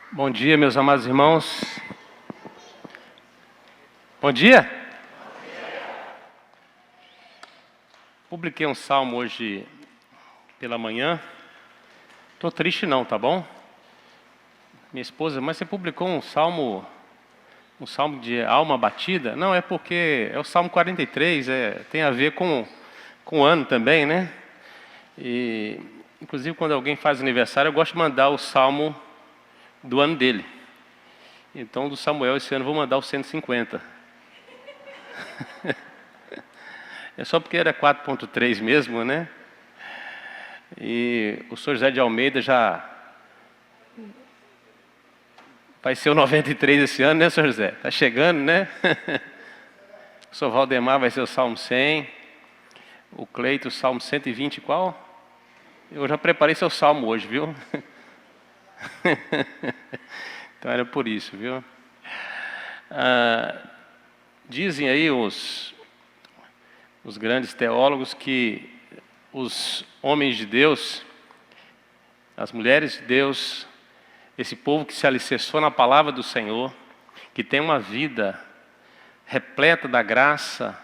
Bom dia, meus amados irmãos. Bom dia. Publiquei um salmo hoje pela manhã. Estou triste não, tá bom? Minha esposa, mas você publicou um salmo de alma abatida? Não, é porque é o Salmo 43, tem a ver com o ano também, né? E, inclusive, quando alguém faz aniversário, eu gosto de mandar o salmo do ano dele. Então, do Samuel, esse ano, eu vou mandar o 150. É só porque era 4.3 mesmo, né? E o senhor José de Almeida já vai ser o 93 esse ano, né, senhor José? Está chegando, né? O senhor Valdemar vai ser o Salmo 100. O Cleito, o Salmo 120, qual? Eu já preparei seu salmo hoje, viu? Então era por isso, viu? Dizem aí os grandes teólogos que os homens de Deus, as mulheres de Deus, esse povo que se alicerçou na palavra do Senhor, que tem uma vida repleta da graça,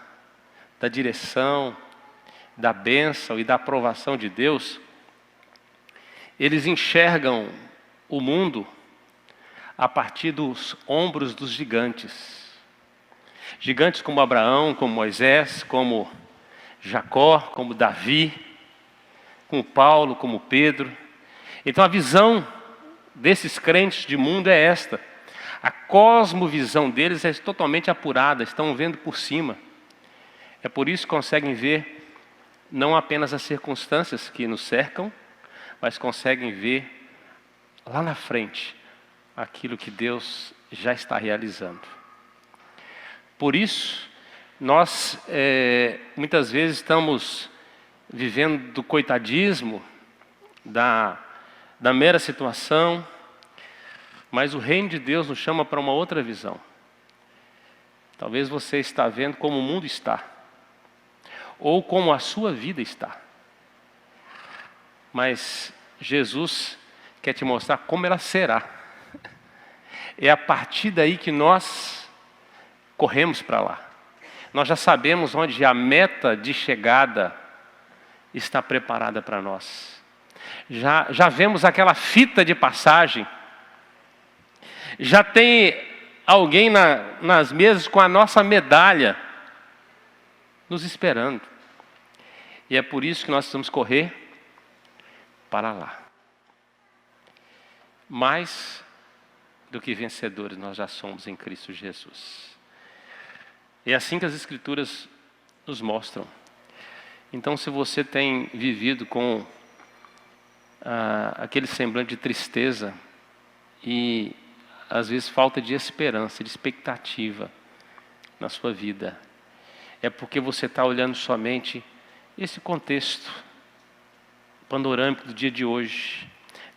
da direção, da bênção e da aprovação de Deus, eles enxergam o mundo a partir dos ombros dos gigantes. Gigantes como Abraão, como Moisés, como Jacó, como Davi, como Paulo, como Pedro. Então a visão desses crentes de mundo é esta. A cosmovisão deles é totalmente apurada, estão vendo por cima. É por isso que conseguem ver não apenas as circunstâncias que nos cercam, mas conseguem ver lá na frente aquilo que Deus já está realizando. Por isso, nós muitas vezes estamos vivendo do coitadismo, da mera situação, mas o reino de Deus nos chama para uma outra visão. Talvez você está vendo como o mundo está, ou como a sua vida está. Mas Jesus quer te mostrar como ela será. É a partir daí que nós corremos para lá. Nós já sabemos onde a meta de chegada está preparada para nós. Já vemos aquela fita de passagem. Já tem alguém nas mesas com a nossa medalha nos esperando. E é por isso que nós precisamos correr para lá. Mais do que vencedores nós já somos em Cristo Jesus. É assim que as Escrituras nos mostram. Então, se você tem vivido com aquele semblante de tristeza e às vezes falta de esperança, de expectativa na sua vida, é porque você está olhando somente esse contexto panorâmico do dia de hoje,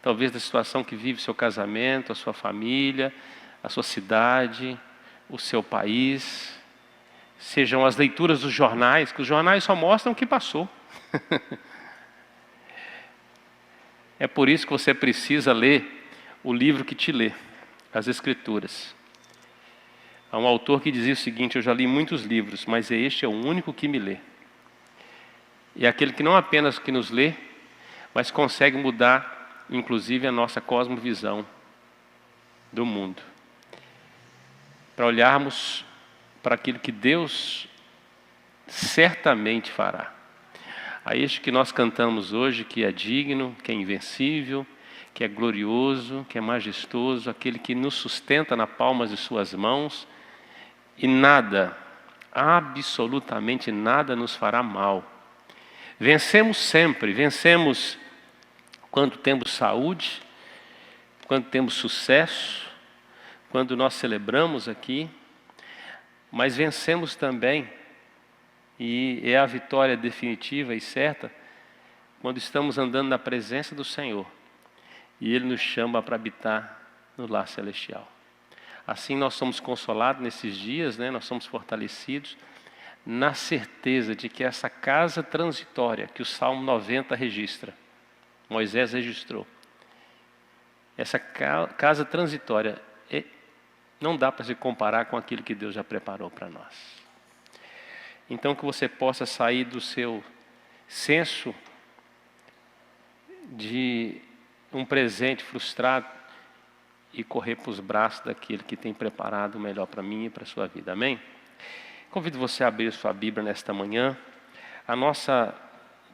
talvez da situação que vive o seu casamento, a sua família, a sua cidade, o seu país, sejam as leituras dos jornais, que os jornais só mostram o que passou. É por isso que você precisa ler o livro que te lê, as Escrituras. Há um autor que dizia o seguinte: eu já li muitos livros, mas este é o único que me lê. E é aquele que não apenas que nos lê, mas consegue mudar, inclusive, a nossa cosmovisão do mundo. Para olharmos para aquilo que Deus certamente fará. A este que nós cantamos hoje, que é digno, que é invencível, que é glorioso, que é majestoso, aquele que nos sustenta nas palmas de suas mãos, e nada, absolutamente nada nos fará mal. Vencemos sempre, vencemos quando temos saúde, quando temos sucesso, quando nós celebramos aqui, mas vencemos também, e é a vitória definitiva e certa, quando estamos andando na presença do Senhor, e Ele nos chama para habitar no lar celestial. Assim nós somos consolados nesses dias, né? Nós somos fortalecidos, na certeza de que essa casa transitória, que o Salmo 90 registra, Moisés registrou, essa casa transitória, não dá para se comparar com aquilo que Deus já preparou para nós. Então que você possa sair do seu senso de um presente frustrado e correr para os braços daquele que tem preparado o melhor para mim e para a sua vida. Amém? Convido você a abrir sua Bíblia nesta manhã. A nossa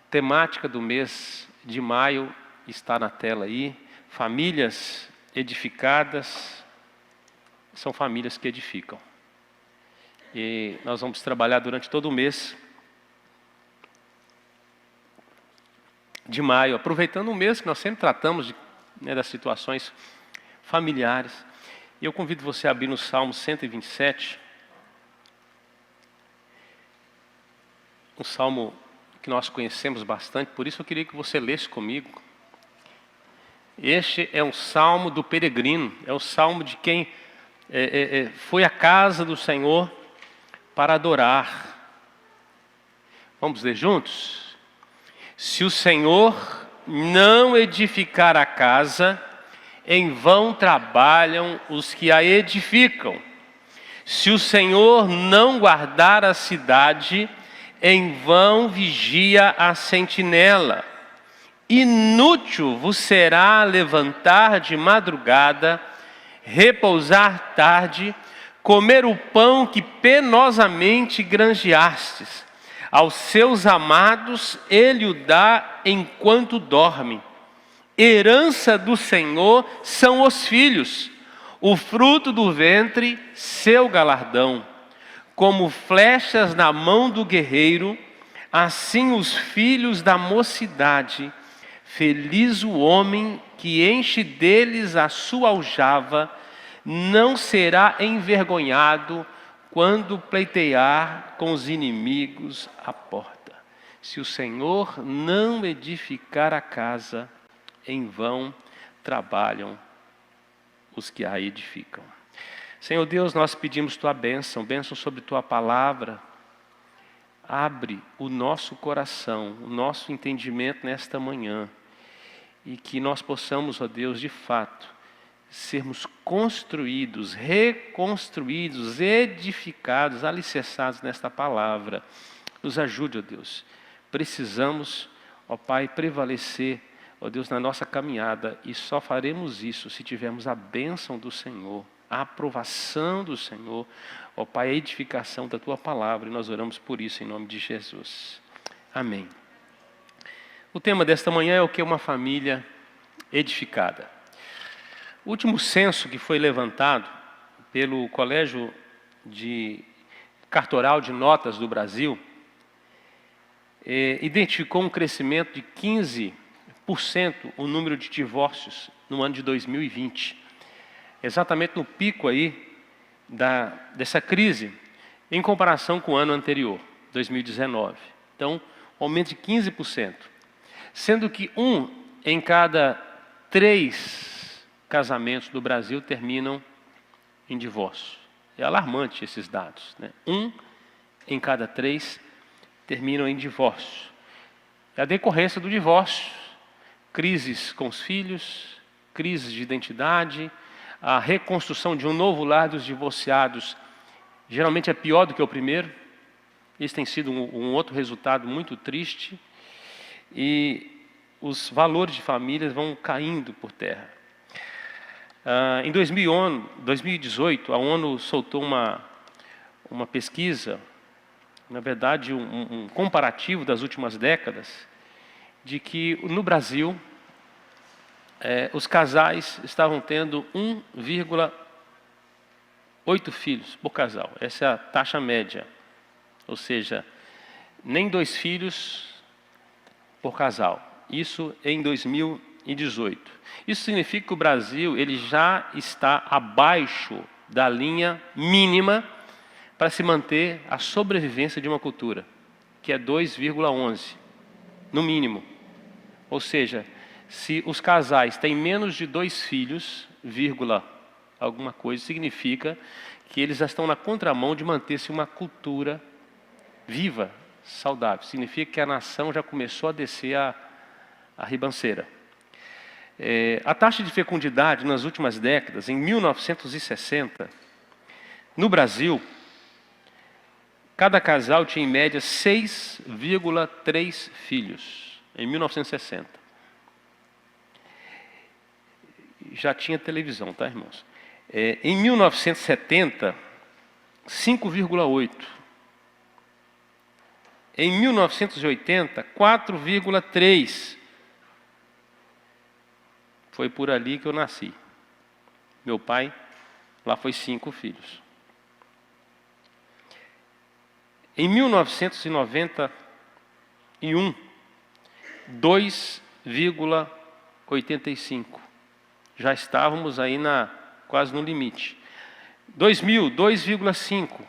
temática do mês de maio está na tela aí. Famílias edificadas são famílias que edificam. E nós vamos trabalhar durante todo o mês de maio, aproveitando o mês que nós sempre tratamos das situações familiares. E eu convido você a abrir no Salmo 127, um salmo que nós conhecemos bastante, por isso eu queria que você lesse comigo. Este é um salmo do peregrino, é o salmo de quem foi à casa do Senhor para adorar. Vamos ler juntos? Se o Senhor não edificar a casa, em vão trabalham os que a edificam. Se o Senhor não guardar a cidade, em vão vigia a sentinela. Inútil vos será levantar de madrugada, repousar tarde, comer o pão que penosamente granjeastes. Aos seus amados ele o dá enquanto dormem. Herança do Senhor são os filhos, o fruto do ventre, seu galardão. Como flechas na mão do guerreiro, assim os filhos da mocidade. Feliz o homem que enche deles a sua aljava, não será envergonhado quando pleitear com os inimigos à porta. Se o Senhor não edificar a casa, em vão trabalham os que a edificam. Senhor Deus, nós pedimos Tua bênção sobre Tua palavra. Abre o nosso coração, o nosso entendimento nesta manhã. E que nós possamos, ó Deus, de fato, sermos construídos, reconstruídos, edificados, alicerçados nesta palavra. Nos ajude, ó Deus. Precisamos, ó Pai, prevalecer, ó Deus, na nossa caminhada. E só faremos isso se tivermos a bênção do Senhor, a aprovação do Senhor, ó Pai, a edificação da Tua palavra. E nós oramos por isso em nome de Jesus. Amém. O tema desta manhã é o que é uma família edificada. O último censo que foi levantado pelo Colégio Cartoral de Notas do Brasil identificou um crescimento de 15% o número de divórcios no ano de 2020. Exatamente no pico aí dessa crise, em comparação com o ano anterior, 2019. Então, aumento de 15%. Sendo que 1 em cada 3 casamentos do Brasil terminam em divórcio. É alarmante esses dados, né? 1 em cada 3 terminam em divórcio. É a decorrência do divórcio, crises com os filhos, crises de identidade, a reconstrução de um novo lar dos divorciados geralmente é pior do que o primeiro. Isso tem sido um outro resultado muito triste. E os valores de famílias vão caindo por terra. Em 2018, a ONU soltou uma pesquisa, na verdade um comparativo das últimas décadas, de que no Brasil os casais estavam tendo 1,8 filhos por casal. Essa é a taxa média, ou seja, nem 2 filhos por casal. Isso em 2018. Isso significa que o Brasil ele já está abaixo da linha mínima para se manter a sobrevivência de uma cultura, que é 2,11, no mínimo. Ou seja, se os casais têm menos de 2 filhos, alguma coisa, significa que eles já estão na contramão de manter-se uma cultura viva, saudável. Significa que a nação já começou a descer a ribanceira. A taxa de fecundidade nas últimas décadas, em 1960, no Brasil, cada casal tinha em média 6,3 filhos, em 1960. Já tinha televisão, tá, irmãos? Em 1970, 5,8. Em 1980, 4,3. Foi por ali que eu nasci. Meu pai, lá foi 5 filhos. Em 1991, 2,85. Já estávamos aí quase no limite. 2000, 2,5.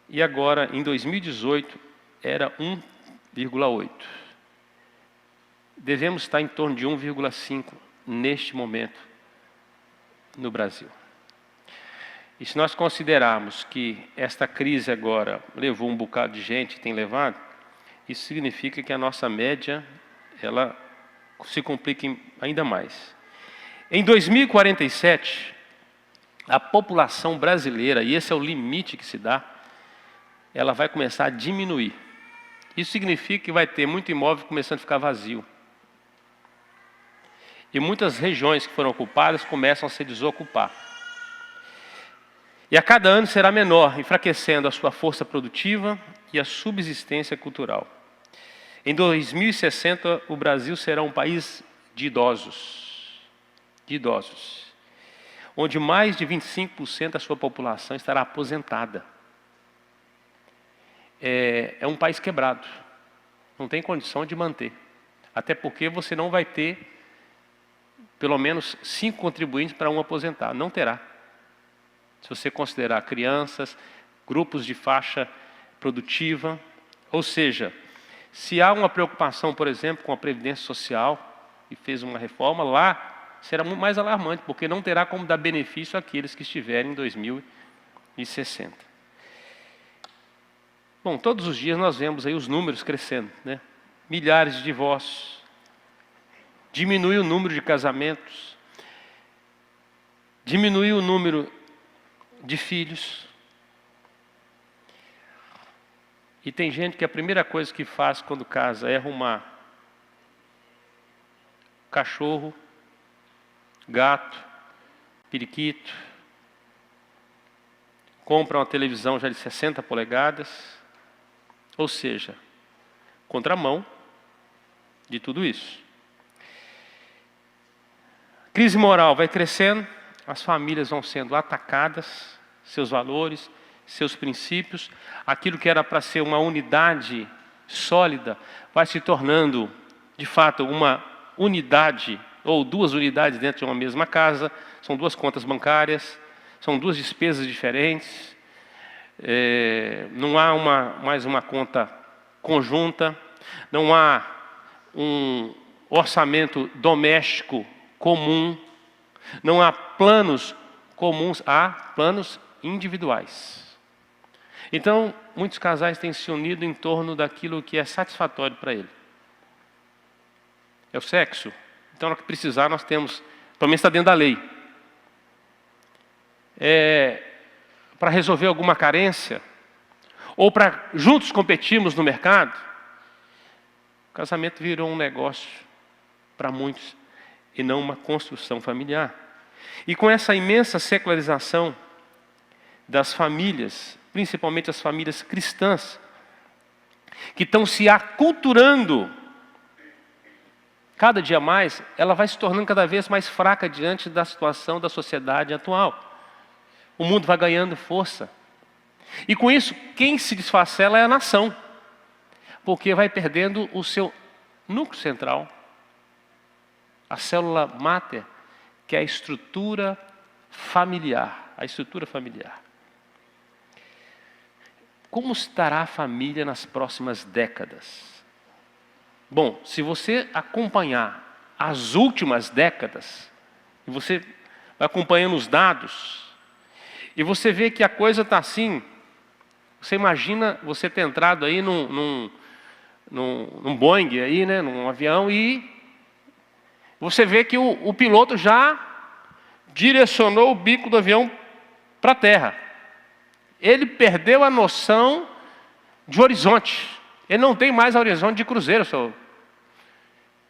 E agora, em 2018, era 1,8. Devemos estar em torno de 1,5 neste momento no Brasil. E se nós considerarmos que esta crise agora levou um bocado de gente, tem levado, isso significa que a nossa média, ela se complica ainda mais. Em 2047, a população brasileira, e esse é o limite que se dá, ela vai começar a diminuir. Isso significa que vai ter muito imóvel começando a ficar vazio. E muitas regiões que foram ocupadas começam a se desocupar. E a cada ano será menor, enfraquecendo a sua força produtiva e a subsistência cultural. Em 2060, o Brasil será um país de idosos, onde mais de 25% da sua população estará aposentada. É um país quebrado, não tem condição de manter, até porque você não vai ter pelo menos 5 contribuintes para um aposentado, não terá. Se você considerar crianças, grupos de faixa produtiva, ou seja, se há uma preocupação, por exemplo, com a Previdência Social, e fez uma reforma, lá será muito mais alarmante, porque não terá como dar benefício àqueles que estiverem em 2060. Bom, todos os dias nós vemos aí os números crescendo, né? Milhares de divórcios, diminui o número de casamentos, diminui o número de filhos. E tem gente que a primeira coisa que faz quando casa é arrumar cachorro, gato, periquito, compra uma televisão já de 60 polegadas, ou seja, contramão de tudo isso. Crise moral vai crescendo, as famílias vão sendo atacadas, seus valores, seus princípios, aquilo que era para ser uma unidade sólida, vai se tornando, de fato, uma unidade, ou 2 unidades dentro de uma mesma casa, são 2 contas bancárias, são 2 despesas diferentes, não há mais uma conta conjunta, não há um orçamento doméstico comum, não há planos comuns, há planos individuais. Então, muitos casais têm se unido em torno daquilo que é satisfatório para ele. É o sexo. Então, no que precisar, nós temos, pelo menos está dentro da lei. Para resolver alguma carência, ou para juntos competirmos no mercado, o casamento virou um negócio para muitos e não uma construção familiar. E com essa imensa secularização das famílias, principalmente as famílias cristãs, que estão se aculturando cada dia mais, ela vai se tornando cada vez mais fraca diante da situação da sociedade atual. O mundo vai ganhando força. E com isso, quem se desfacela é a nação, porque vai perdendo o seu núcleo central, a célula máter, que é a estrutura familiar. A estrutura familiar. Como estará a família nas próximas décadas? Bom, se você acompanhar as últimas décadas, e você vai acompanhando os dados, e você vê que a coisa está assim, você imagina você ter entrado aí num Boeing, aí, né, num avião, e Você vê que o piloto já direcionou o bico do avião para a terra. Ele perdeu a noção de horizonte. Ele não tem mais horizonte de cruzeiro, seu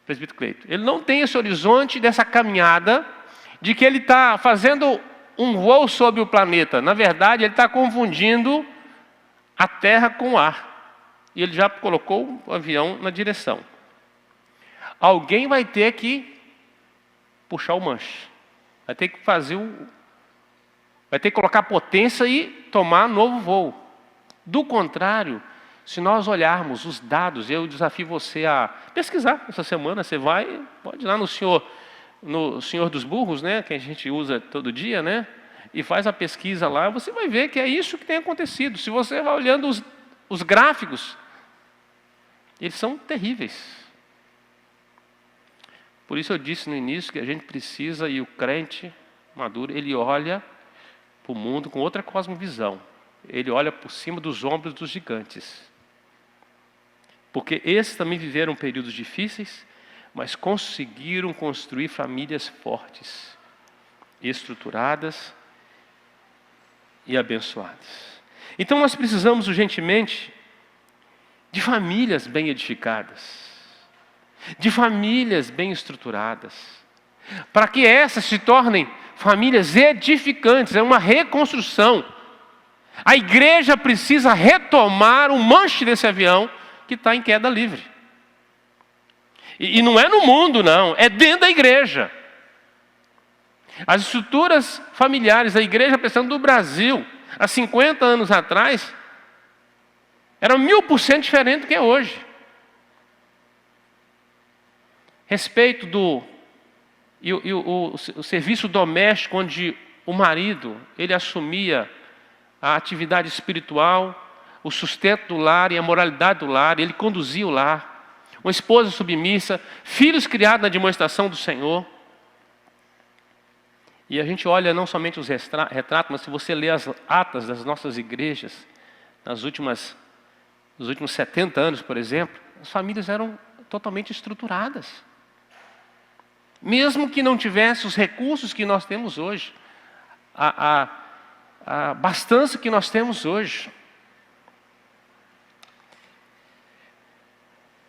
presbítero Cleito. Ele não tem esse horizonte dessa caminhada de que ele está fazendo um voo sobre o planeta. Na verdade, ele está confundindo a terra com o ar. E ele já colocou o avião na direção. Alguém vai ter que puxar o manche. Vai ter que vai ter que colocar potência e tomar novo voo. Do contrário, se nós olharmos os dados, eu desafio você a pesquisar essa semana, você pode ir lá no Senhor dos Burros, né, que a gente usa todo dia, né, e faz a pesquisa lá, você vai ver que é isso que tem acontecido. Se você vai olhando os gráficos, eles são terríveis. Por isso eu disse no início que a gente precisa, e o crente maduro, ele olha para o mundo com outra cosmovisão. Ele olha por cima dos ombros dos gigantes. Porque esses também viveram períodos difíceis, mas conseguiram construir famílias fortes, estruturadas e abençoadas. Então nós precisamos urgentemente de famílias bem edificadas, de famílias bem estruturadas, para que essas se tornem famílias edificantes. É uma reconstrução. A igreja precisa retomar o manche desse avião que está em queda livre. E não é no mundo, não, é dentro da igreja. As estruturas familiares da igreja presbiteriana do Brasil, há 50 anos atrás, eram 1000% diferente do que é hoje. Respeito o serviço doméstico, onde o marido, ele assumia a atividade espiritual, o sustento do lar e a moralidade do lar, ele conduzia o lar. Uma esposa submissa, filhos criados na demonstração do Senhor. E a gente olha não somente os retratos, mas se você ler as atas das nossas igrejas, nos últimos 70 anos, por exemplo, as famílias eram totalmente estruturadas. Mesmo que não tivesse os recursos que nós temos hoje, a abastança que nós temos hoje.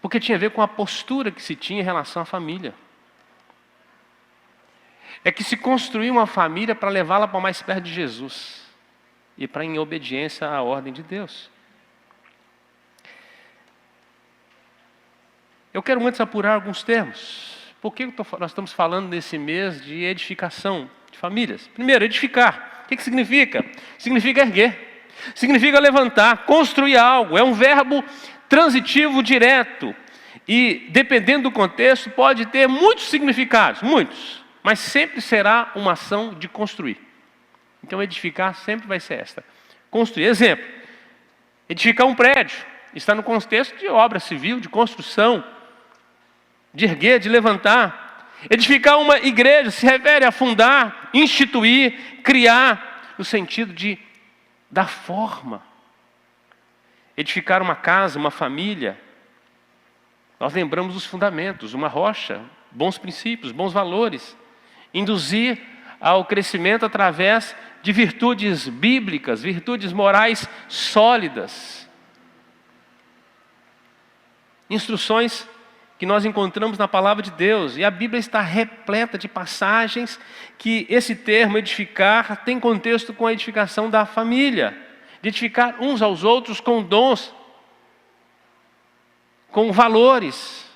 Porque tinha a ver com a postura que se tinha em relação à família. É que se construía uma família para levá-la para mais perto de Jesus. E para em obediência à ordem de Deus. Eu quero antes apurar alguns termos. Por que nós estamos falando nesse mês de edificação de famílias? Primeiro, edificar. O que significa? Significa erguer. Significa levantar, construir algo. É um verbo transitivo direto. E, dependendo do contexto, pode ter muitos significados. Muitos. Mas sempre será uma ação de construir. Então, edificar sempre vai ser esta. Construir. Exemplo. Edificar um prédio. Está no contexto de obra civil, de construção. De erguer, de levantar. Edificar uma igreja se refere a fundar, instituir, criar, no sentido de dar forma. Edificar uma casa, uma família, nós lembramos os fundamentos, uma rocha, bons princípios, bons valores. Induzir ao crescimento através de virtudes bíblicas, virtudes morais sólidas. Instruções que nós encontramos na palavra de Deus. E a Bíblia está repleta de passagens que esse termo edificar tem contexto com a edificação da família. De edificar uns aos outros com dons, com valores.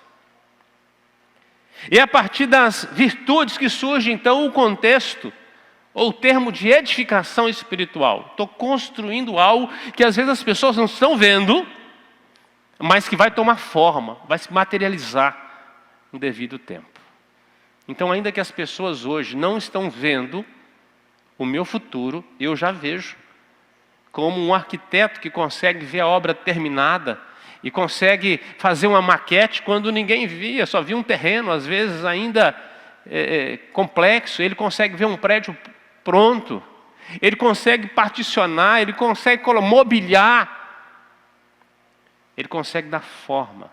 E é a partir das virtudes que surge então o contexto, ou o termo de edificação espiritual. Estou construindo algo que às vezes as pessoas não estão vendo, mas que vai tomar forma, vai se materializar no devido tempo. Então, ainda que as pessoas hoje não estão vendo o meu futuro, eu já vejo como um arquiteto que consegue ver a obra terminada e consegue fazer uma maquete quando ninguém via, só via um terreno, às vezes ainda complexo. Ele consegue ver um prédio pronto, ele consegue particionar, ele consegue mobiliar, ele consegue dar forma.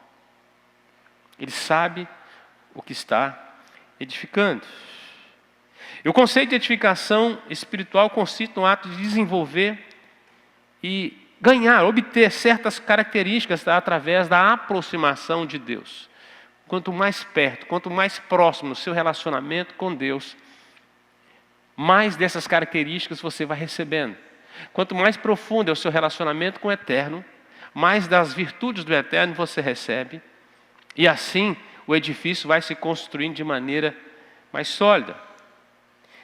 Ele sabe o que está edificando. E o conceito de edificação espiritual consiste no ato de desenvolver e ganhar, obter certas características através da aproximação de Deus. Quanto mais perto, quanto mais próximo o seu relacionamento com Deus, mais dessas características você vai recebendo. Quanto mais profundo é o seu relacionamento com o Eterno, mais das virtudes do Eterno você recebe, e assim o edifício vai se construindo de maneira mais sólida.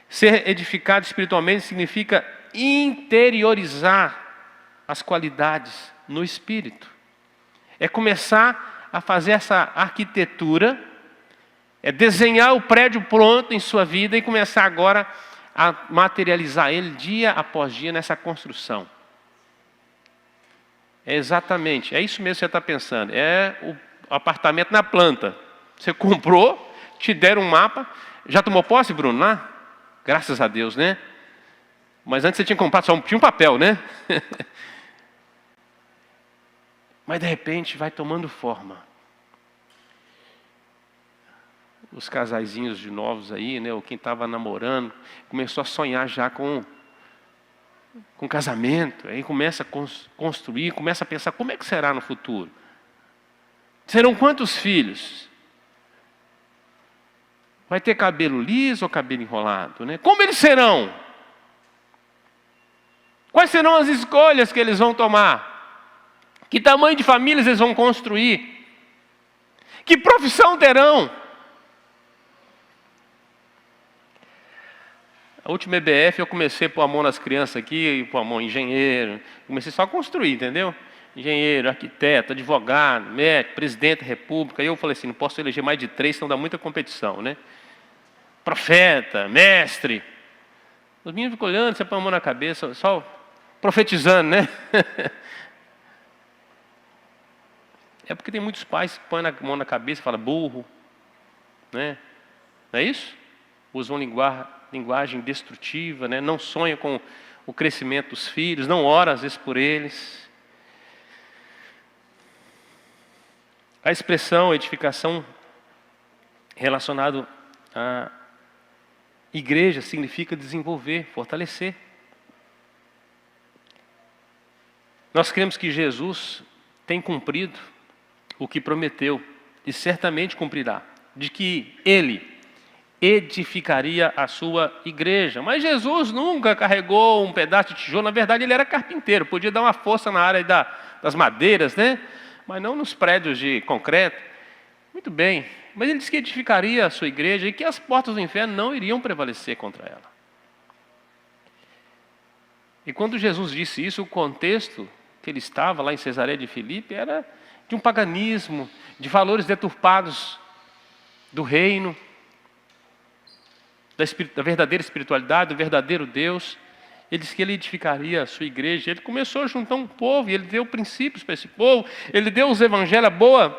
Ser edificado espiritualmente significa interiorizar as qualidades no espírito. É começar a fazer essa arquitetura, é desenhar o prédio pronto em sua vida e começar agora a materializar ele dia após dia nessa construção. É exatamente, é isso mesmo que você está pensando. É o apartamento na planta. Você comprou, te deram um mapa. Já tomou posse, Bruno, lá? Graças a Deus, né? Mas antes você tinha comprado só tinha um papel, né? Mas de repente vai tomando forma. Os casaizinhos de novos aí, né? Ou quem estava namorando, começou a sonhar já com casamento. Aí começa a construir, começa a pensar como é que será no futuro. Serão quantos filhos? Vai ter cabelo liso ou cabelo enrolado, né? Como eles serão? Quais serão as escolhas que eles vão tomar? Que tamanho de famílias eles vão construir? Que profissão terão? A última EBF eu comecei a pôr a mão nas crianças aqui, pôr a mão em engenheiro. Comecei só a construir, entendeu? Engenheiro, arquiteto, advogado, médico, presidente da república. Aí eu falei assim, não posso eleger mais de 3, senão dá muita competição, né? Profeta, mestre. Os meninos ficam olhando, você põe a mão na cabeça, só profetizando, né? É porque tem muitos pais que põem a mão na cabeça e falam burro, né? Não é isso? Usam linguagem destrutiva, né? Não sonham com o crescimento dos filhos, não ora às vezes por eles. A expressão edificação relacionado à igreja significa desenvolver, fortalecer. Nós cremos que Jesus tem cumprido o que prometeu e certamente cumprirá, de que Ele edificaria a sua igreja. Mas Jesus nunca carregou um pedaço de tijolo, na verdade ele era carpinteiro, podia dar uma força na área das madeiras, né? Mas não nos prédios de concreto. Muito bem, mas ele disse que edificaria a sua igreja e que as portas do inferno não iriam prevalecer contra ela. E quando Jesus disse isso, o contexto que ele estava lá em Cesareia de Filipe era de um paganismo, de valores deturpados do reino, da verdadeira espiritualidade, do verdadeiro Deus. Ele disse que ele edificaria a sua igreja. Ele começou a juntar um povo e ele deu princípios para esse povo. Ele deu os evangelhos boa,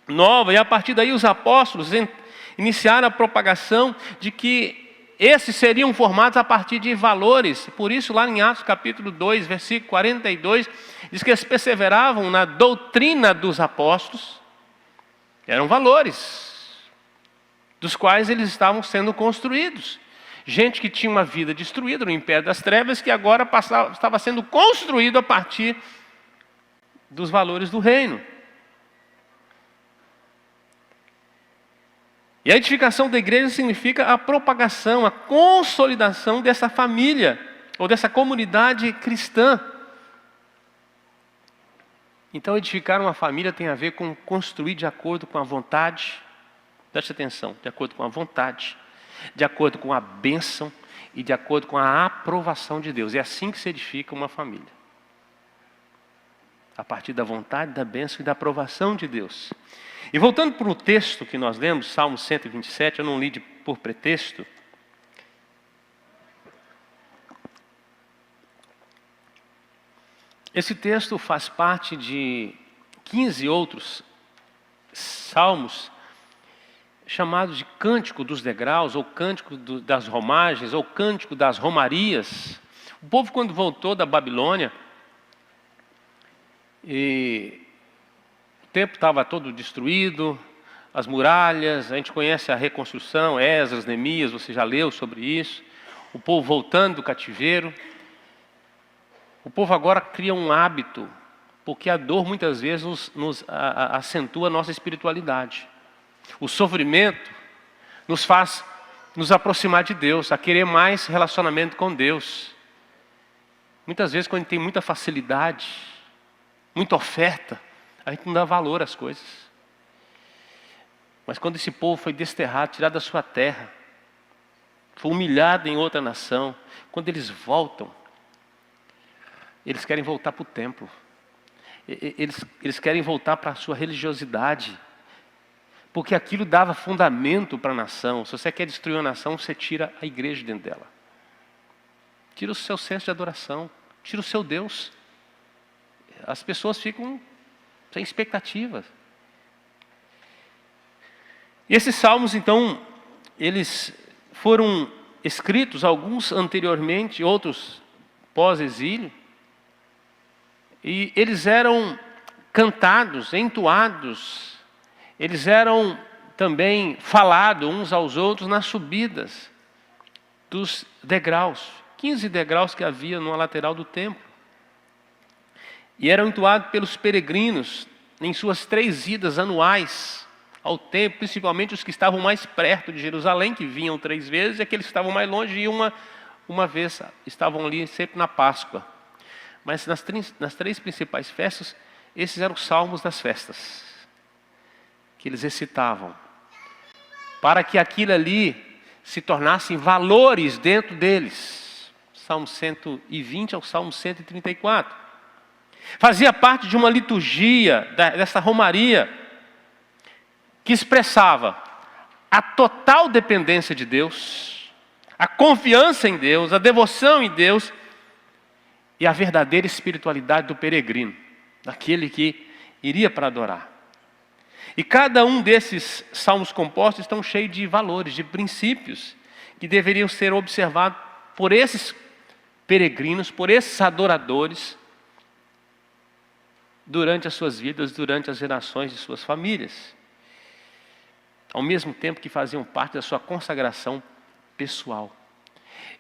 nova, e a partir daí os apóstolos iniciaram a propagação de que esses seriam formados a partir de valores. Por isso, lá em Atos capítulo 2, versículo 42, diz que eles perseveravam na doutrina dos apóstolos. Eram valores dos quais eles estavam sendo construídos. Gente que tinha uma vida destruída no império das trevas, que agora estava sendo construído a partir dos valores do reino. E a edificação da igreja significa a propagação, a consolidação dessa família, ou dessa comunidade cristã. Então, edificar uma família tem a ver com construir de acordo com a vontade, preste atenção, de acordo com a vontade, de acordo com a bênção e de acordo com a aprovação de Deus. É assim que se edifica uma família. A partir da vontade, da bênção e da aprovação de Deus. E voltando para o texto que nós lemos, Salmo 127, eu não li por pretexto. Esse texto faz parte de 15 outros salmos chamados de Cântico dos Degraus, ou Cântico das Romagens, ou Cântico das Romarias. O povo, quando voltou da Babilônia, e o templo estava todo destruído, as muralhas, a gente conhece a reconstrução, Esdras, Neemias, você já leu sobre isso. O povo voltando do cativeiro. O povo agora cria um hábito, porque a dor muitas vezes nos acentua a nossa espiritualidade. O sofrimento nos faz nos aproximar de Deus, a querer mais relacionamento com Deus. Muitas vezes, quando a gente tem muita facilidade, muita oferta, a gente não dá valor às coisas. Mas quando esse povo foi desterrado, tirado da sua terra, foi humilhado em outra nação, quando eles voltam, eles querem voltar para o templo. Eles querem voltar para a sua religiosidade. Porque aquilo dava fundamento para a nação. Se você quer destruir uma nação, você tira a igreja dentro dela. Tira o seu senso de adoração. Tira o seu Deus. As pessoas ficam sem expectativas. E esses salmos, então, eles foram escritos, alguns anteriormente, outros pós-exílio. E eles eram cantados, entoados. Eles eram também falados uns aos outros nas subidas dos degraus. 15 degraus que havia numa lateral do templo. E eram entoados pelos peregrinos em suas 3 idas anuais ao templo, principalmente os que estavam mais perto de Jerusalém, que vinham 3 vezes, e aqueles que estavam mais longe iam uma vez, estavam ali sempre na Páscoa. Mas nas 3 principais festas, esses eram os salmos das festas, que eles recitavam, para que aquilo ali se tornassem valores dentro deles. Salmo 120 ao Salmo 134. Fazia parte de uma liturgia, dessa romaria, que expressava a total dependência de Deus, a confiança em Deus, a devoção em Deus e a verdadeira espiritualidade do peregrino, daquele que iria para adorar. E cada um desses salmos compostos estão cheios de valores, de princípios que deveriam ser observados por esses peregrinos, por esses adoradores, durante as suas vidas, durante as gerações de suas famílias. Ao mesmo tempo que faziam parte da sua consagração pessoal.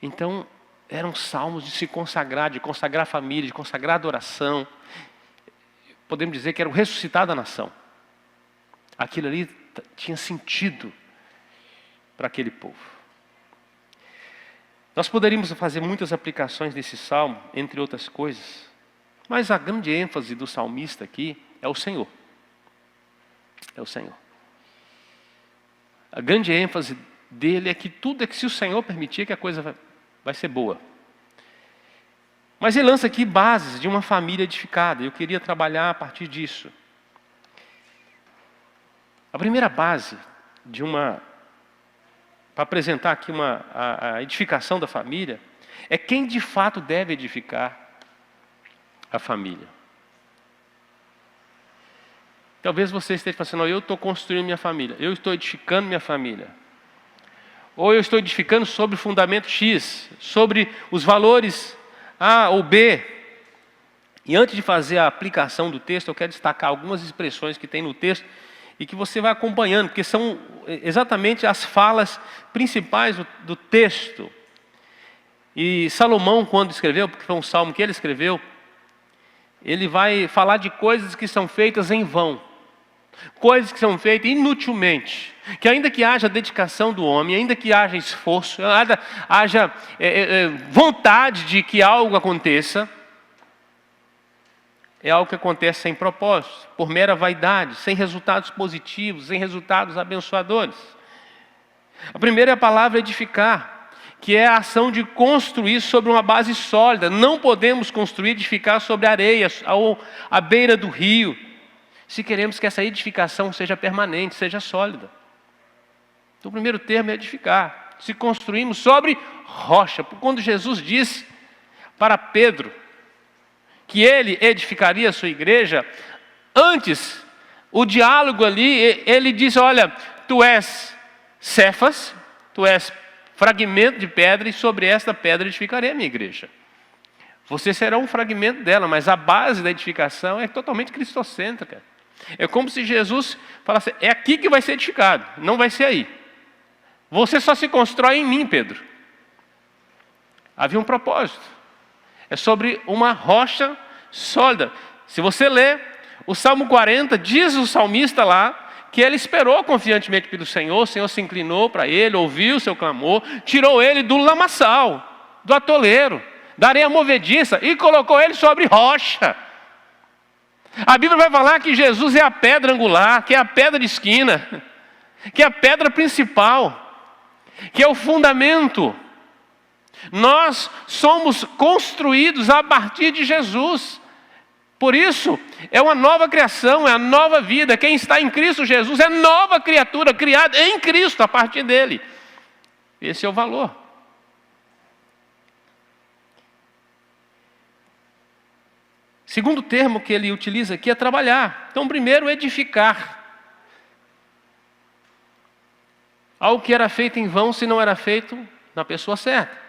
Então, eram salmos de se consagrar, de consagrar a família, de consagrar a adoração. Podemos dizer que era o ressuscitado da nação. Aquilo ali tinha sentido para aquele povo. Nós poderíamos fazer muitas aplicações desse salmo, entre outras coisas. Mas a grande ênfase do salmista aqui é o Senhor. É o Senhor. A grande ênfase dele é que tudo é que se o Senhor permitir que a coisa vai ser boa. Mas ele lança aqui bases de uma família edificada. Eu queria trabalhar a partir disso. A primeira base para apresentar aqui a edificação da família, é quem de fato deve edificar a família. Talvez você esteja pensando, eu estou construindo minha família, eu estou edificando minha família. Ou eu estou edificando sobre o fundamento X, sobre os valores A ou B. E antes de fazer a aplicação do texto, eu quero destacar algumas expressões que tem no texto e que você vai acompanhando, porque são exatamente as falas principais do texto. E Salomão, quando escreveu, porque foi um salmo que ele escreveu, ele vai falar de coisas que são feitas em vão. Coisas que são feitas inutilmente, que ainda que haja dedicação do homem, ainda que haja esforço, haja vontade de que algo aconteça, é algo que acontece sem propósito, por mera vaidade, sem resultados positivos, sem resultados abençoadores. A primeira é a palavra edificar, que é a ação de construir sobre uma base sólida. Não podemos construir, edificar sobre areia ou à beira do rio, se queremos que essa edificação seja permanente, seja sólida. Então, o primeiro termo é edificar. Se construímos sobre rocha, quando Jesus disse para Pedro que ele edificaria a sua igreja, antes, o diálogo ali, ele disse, olha, tu és Cefas, tu és fragmento de pedra, e sobre esta pedra edificarei a minha igreja. Você será um fragmento dela, mas a base da edificação é totalmente cristocêntrica. É como se Jesus falasse, é aqui que vai ser edificado, não vai ser aí. Você só se constrói em mim, Pedro. Havia um propósito. É sobre uma rocha sólida. Se você ler o Salmo 40, diz o salmista lá, que ele esperou confiantemente pelo Senhor, o Senhor se inclinou para ele, ouviu o seu clamor, tirou ele do lamaçal, do atoleiro, da areia movediça e colocou ele sobre rocha. A Bíblia vai falar que Jesus é a pedra angular, que é a pedra de esquina, que é a pedra principal, que é o fundamento. Nós somos construídos a partir de Jesus. Por isso, é uma nova criação, é a nova vida. Quem está em Cristo Jesus é nova criatura, criada em Cristo a partir dele. Esse é o valor. Segundo termo que ele utiliza aqui é trabalhar. Então, primeiro, edificar. Algo que era feito em vão se não era feito na pessoa certa.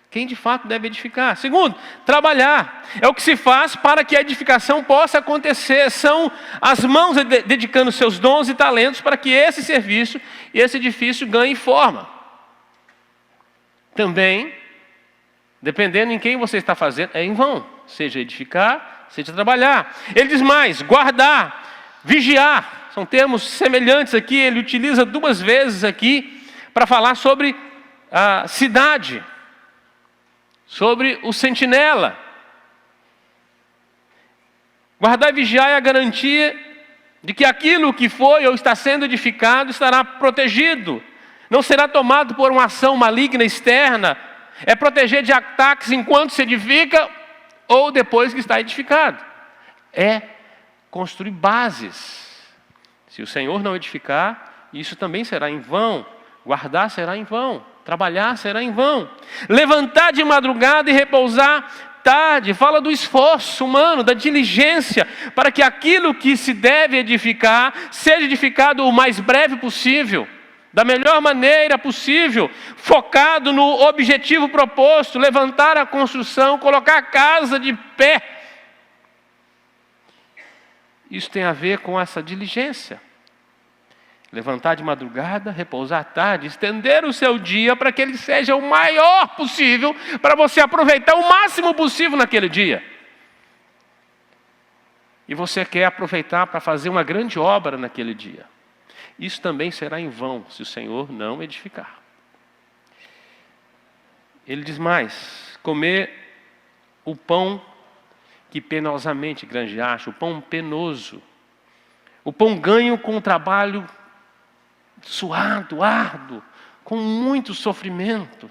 Quem de fato deve edificar? Segundo, trabalhar. É o que se faz para que a edificação possa acontecer. São as mãos dedicando seus dons e talentos para que esse serviço e esse edifício ganhem forma. Também, dependendo em quem você está fazendo, é em vão. Seja edificar, seja trabalhar. Ele diz mais, guardar, vigiar. São termos semelhantes aqui. Ele utiliza 2 vezes aqui para falar sobre a cidade. Sobre o sentinela. Guardar e vigiar é a garantia de que aquilo que foi ou está sendo edificado estará protegido. Não será tomado por uma ação maligna externa. É proteger de ataques enquanto se edifica ou depois que está edificado. É construir bases. Se o Senhor não edificar, isso também será em vão. Guardar será em vão. Trabalhar será em vão. Levantar de madrugada e repousar tarde. Fala do esforço humano, da diligência, para que aquilo que se deve edificar, seja edificado o mais breve possível, da melhor maneira possível, focado no objetivo proposto, levantar a construção, colocar a casa de pé. Isso tem a ver com essa diligência. Levantar de madrugada, repousar à tarde, estender o seu dia para que ele seja o maior possível, para você aproveitar o máximo possível naquele dia. E você quer aproveitar para fazer uma grande obra naquele dia. Isso também será em vão, se o Senhor não edificar. Ele diz mais, comer o pão que penosamente granjeaste, o pão penoso, o pão ganho com o trabalho suado, árduo, com muito sofrimento.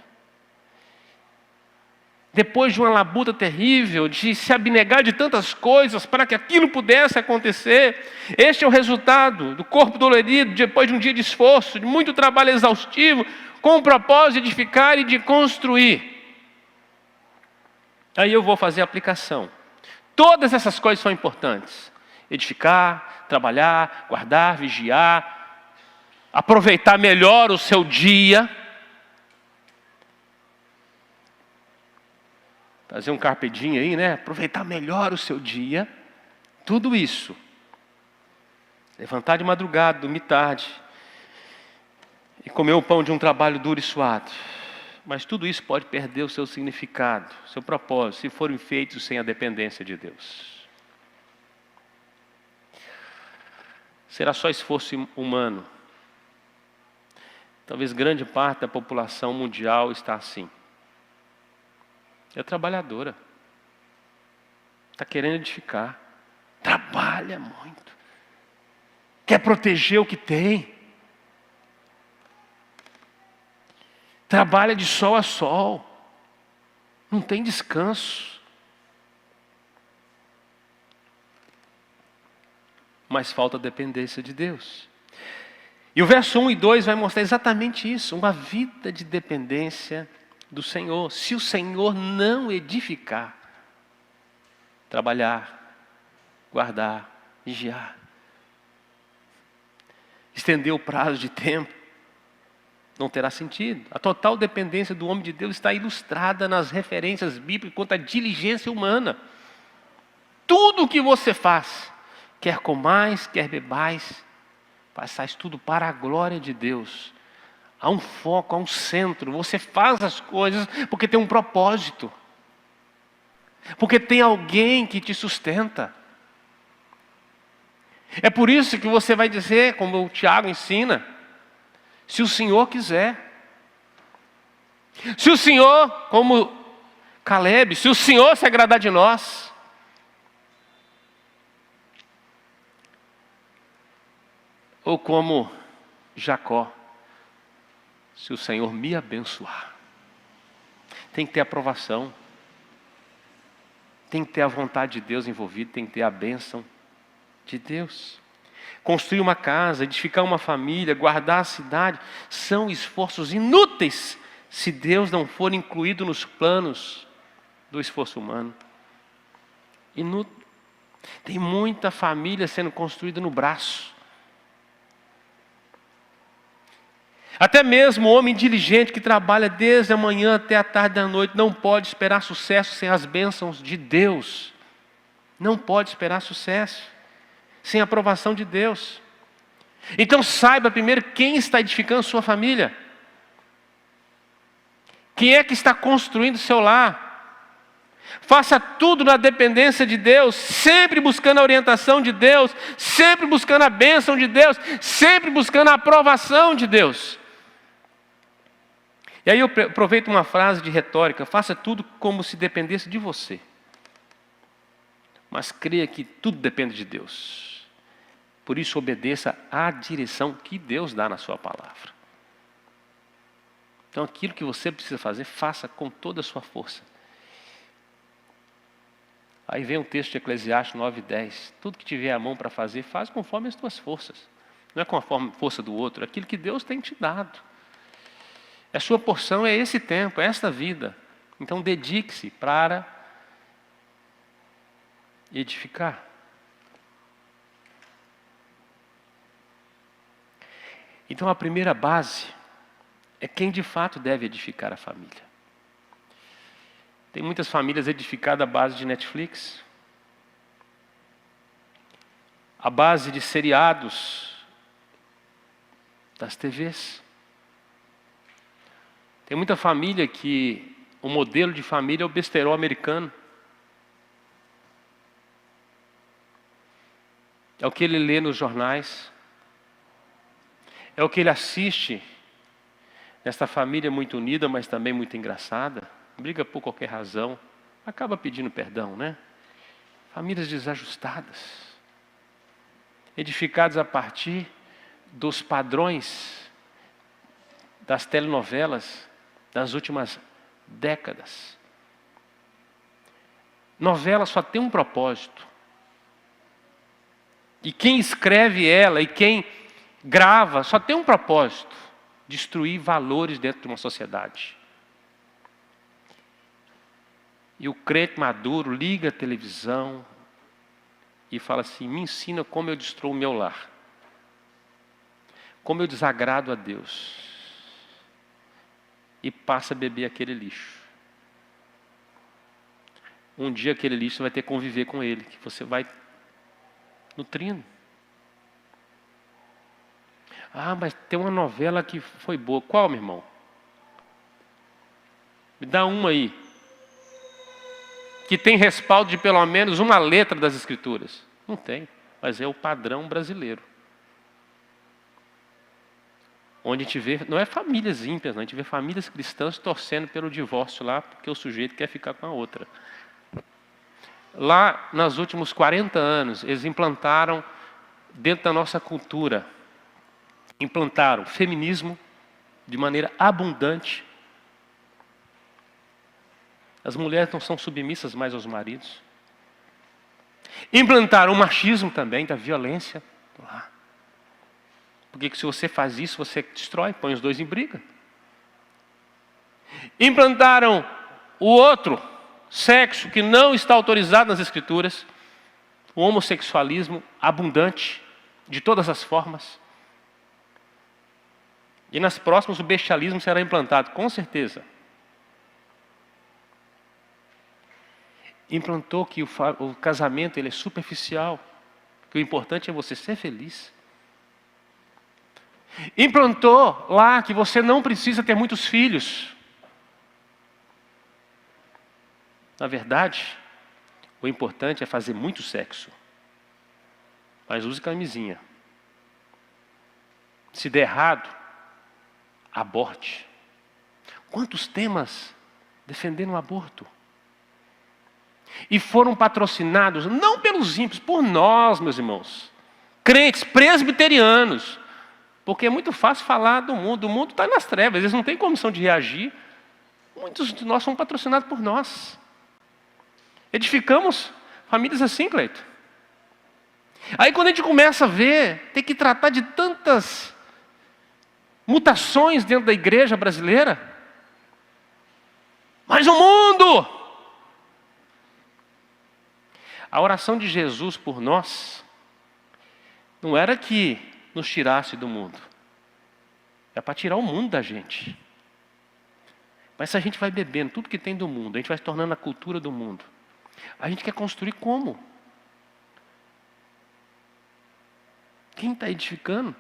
Depois de uma labuta terrível, de se abnegar de tantas coisas para que aquilo pudesse acontecer. Este é o resultado do corpo dolorido, depois de um dia de esforço, de muito trabalho exaustivo, com o propósito de edificar e de construir. Aí eu vou fazer a aplicação. Todas essas coisas são importantes. Edificar, trabalhar, guardar, vigiar, aproveitar melhor o seu dia. Fazer um carpe diem aí, né? Aproveitar melhor o seu dia. Tudo isso. Levantar de madrugada, dormir tarde. E comer o pão de um trabalho duro e suado. Mas tudo isso pode perder o seu significado, seu propósito, se forem feitos sem a dependência de Deus. Será só esforço humano. Talvez grande parte da população mundial está assim. É trabalhadora. Está querendo edificar. Trabalha muito. Quer proteger o que tem. Trabalha de sol a sol. Não tem descanso. Mas falta dependência de Deus. E o verso 1 e 2 vai mostrar exatamente isso. Uma vida de dependência do Senhor. Se o Senhor não edificar, trabalhar, guardar, vigiar, estender o prazo de tempo, não terá sentido. A total dependência do homem de Deus está ilustrada nas referências bíblicas quanto à diligência humana. Tudo o que você faz, quer comais, quer bebais, façais tudo para a glória de Deus. Há um foco, há um centro. Você faz as coisas porque tem um propósito. Porque tem alguém que te sustenta. É por isso que você vai dizer, como o Tiago ensina, se o Senhor quiser. Se o Senhor, como Caleb, se o Senhor se agradar de nós. Ou como Jacó, se o Senhor me abençoar. Tem que ter aprovação. Tem que ter a vontade de Deus envolvida, tem que ter a bênção de Deus. Construir uma casa, edificar uma família, guardar a cidade, são esforços inúteis se Deus não for incluído nos planos do esforço humano. Inútil. Tem muita família sendo construída no braço. Até mesmo o homem diligente que trabalha desde a manhã até a tarde da noite não pode esperar sucesso sem as bênçãos de Deus. Não pode esperar sucesso sem a aprovação de Deus. Então saiba primeiro quem está edificando sua família. Quem é que está construindo seu lar? Faça tudo na dependência de Deus, sempre buscando a orientação de Deus, sempre buscando a bênção de Deus, sempre buscando a aprovação de Deus. E aí eu aproveito uma frase de retórica: faça tudo como se dependesse de você. Mas creia que tudo depende de Deus. Por isso obedeça à direção que Deus dá na sua palavra. Então aquilo que você precisa fazer, faça com toda a sua força. Aí vem o texto de Eclesiastes 9:10. Tudo que tiver a mão para fazer, faz conforme as tuas forças. Não é conforme a força do outro, é aquilo que Deus tem te dado. A sua porção é esse tempo, é esta vida. Então dedique-se para edificar. Então a primeira base é quem de fato deve edificar a família. Tem muitas famílias edificadas à base de Netflix, à base de seriados das TVs. Tem muita família que o modelo de família é o besterol americano. É o que ele lê nos jornais. É o que ele assiste nesta família muito unida, mas também muito engraçada. Briga por qualquer razão. Acaba pedindo perdão, né? Famílias desajustadas. Edificadas a partir dos padrões das telenovelas das últimas décadas. Novela só tem um propósito. E quem escreve ela e quem grava só tem um propósito: destruir valores dentro de uma sociedade. E o crente maduro liga a televisão e fala assim: me ensina como eu destruo o meu lar. Como eu desagrado a Deus. E passa a beber aquele lixo. Um dia aquele lixo você vai ter que conviver com ele, que você vai nutrindo. Ah, mas tem uma novela que foi boa. Qual, meu irmão? Me dá uma aí. Que tem respaldo de pelo menos uma letra das Escrituras. Não tem, mas é o padrão brasileiro. Onde a gente vê, não é famílias ímpias, não, a gente vê famílias cristãs torcendo pelo divórcio lá, porque o sujeito quer ficar com a outra. Lá, nos últimos 40 anos, eles implantaram, dentro da nossa cultura, implantaram feminismo de maneira abundante. As mulheres não são submissas mais aos maridos. Implantaram o machismo também, da violência lá. Porque se você faz isso, você destrói, põe os dois em briga. Implantaram o outro sexo que não está autorizado nas Escrituras, o homossexualismo abundante, de todas as formas. E nas próximas o bestialismo será implantado, com certeza. Implantou que o casamento ele é superficial, que que o importante é você ser feliz. Implantou lá que você não precisa ter muitos filhos. Na verdade, o importante é fazer muito sexo. Mas use camisinha. Se der errado, aborte. Quantos temas defendendo o aborto? E foram patrocinados, não pelos ímpios, por nós, meus irmãos. Crentes, presbiterianos. Porque é muito fácil falar do mundo. O mundo está nas trevas, eles não têm condição de reagir. Muitos de nós são patrocinados por nós. Edificamos famílias assim, Cleito. Aí quando a gente começa a ver, tem que tratar de tantas mutações dentro da igreja brasileira. Mas o mundo! A oração de Jesus por nós não era que nos tirasse do mundo. É para tirar o mundo da gente. Mas se a gente vai bebendo tudo que tem do mundo, a gente vai se tornando a cultura do mundo. A gente quer construir como? Quem está edificando?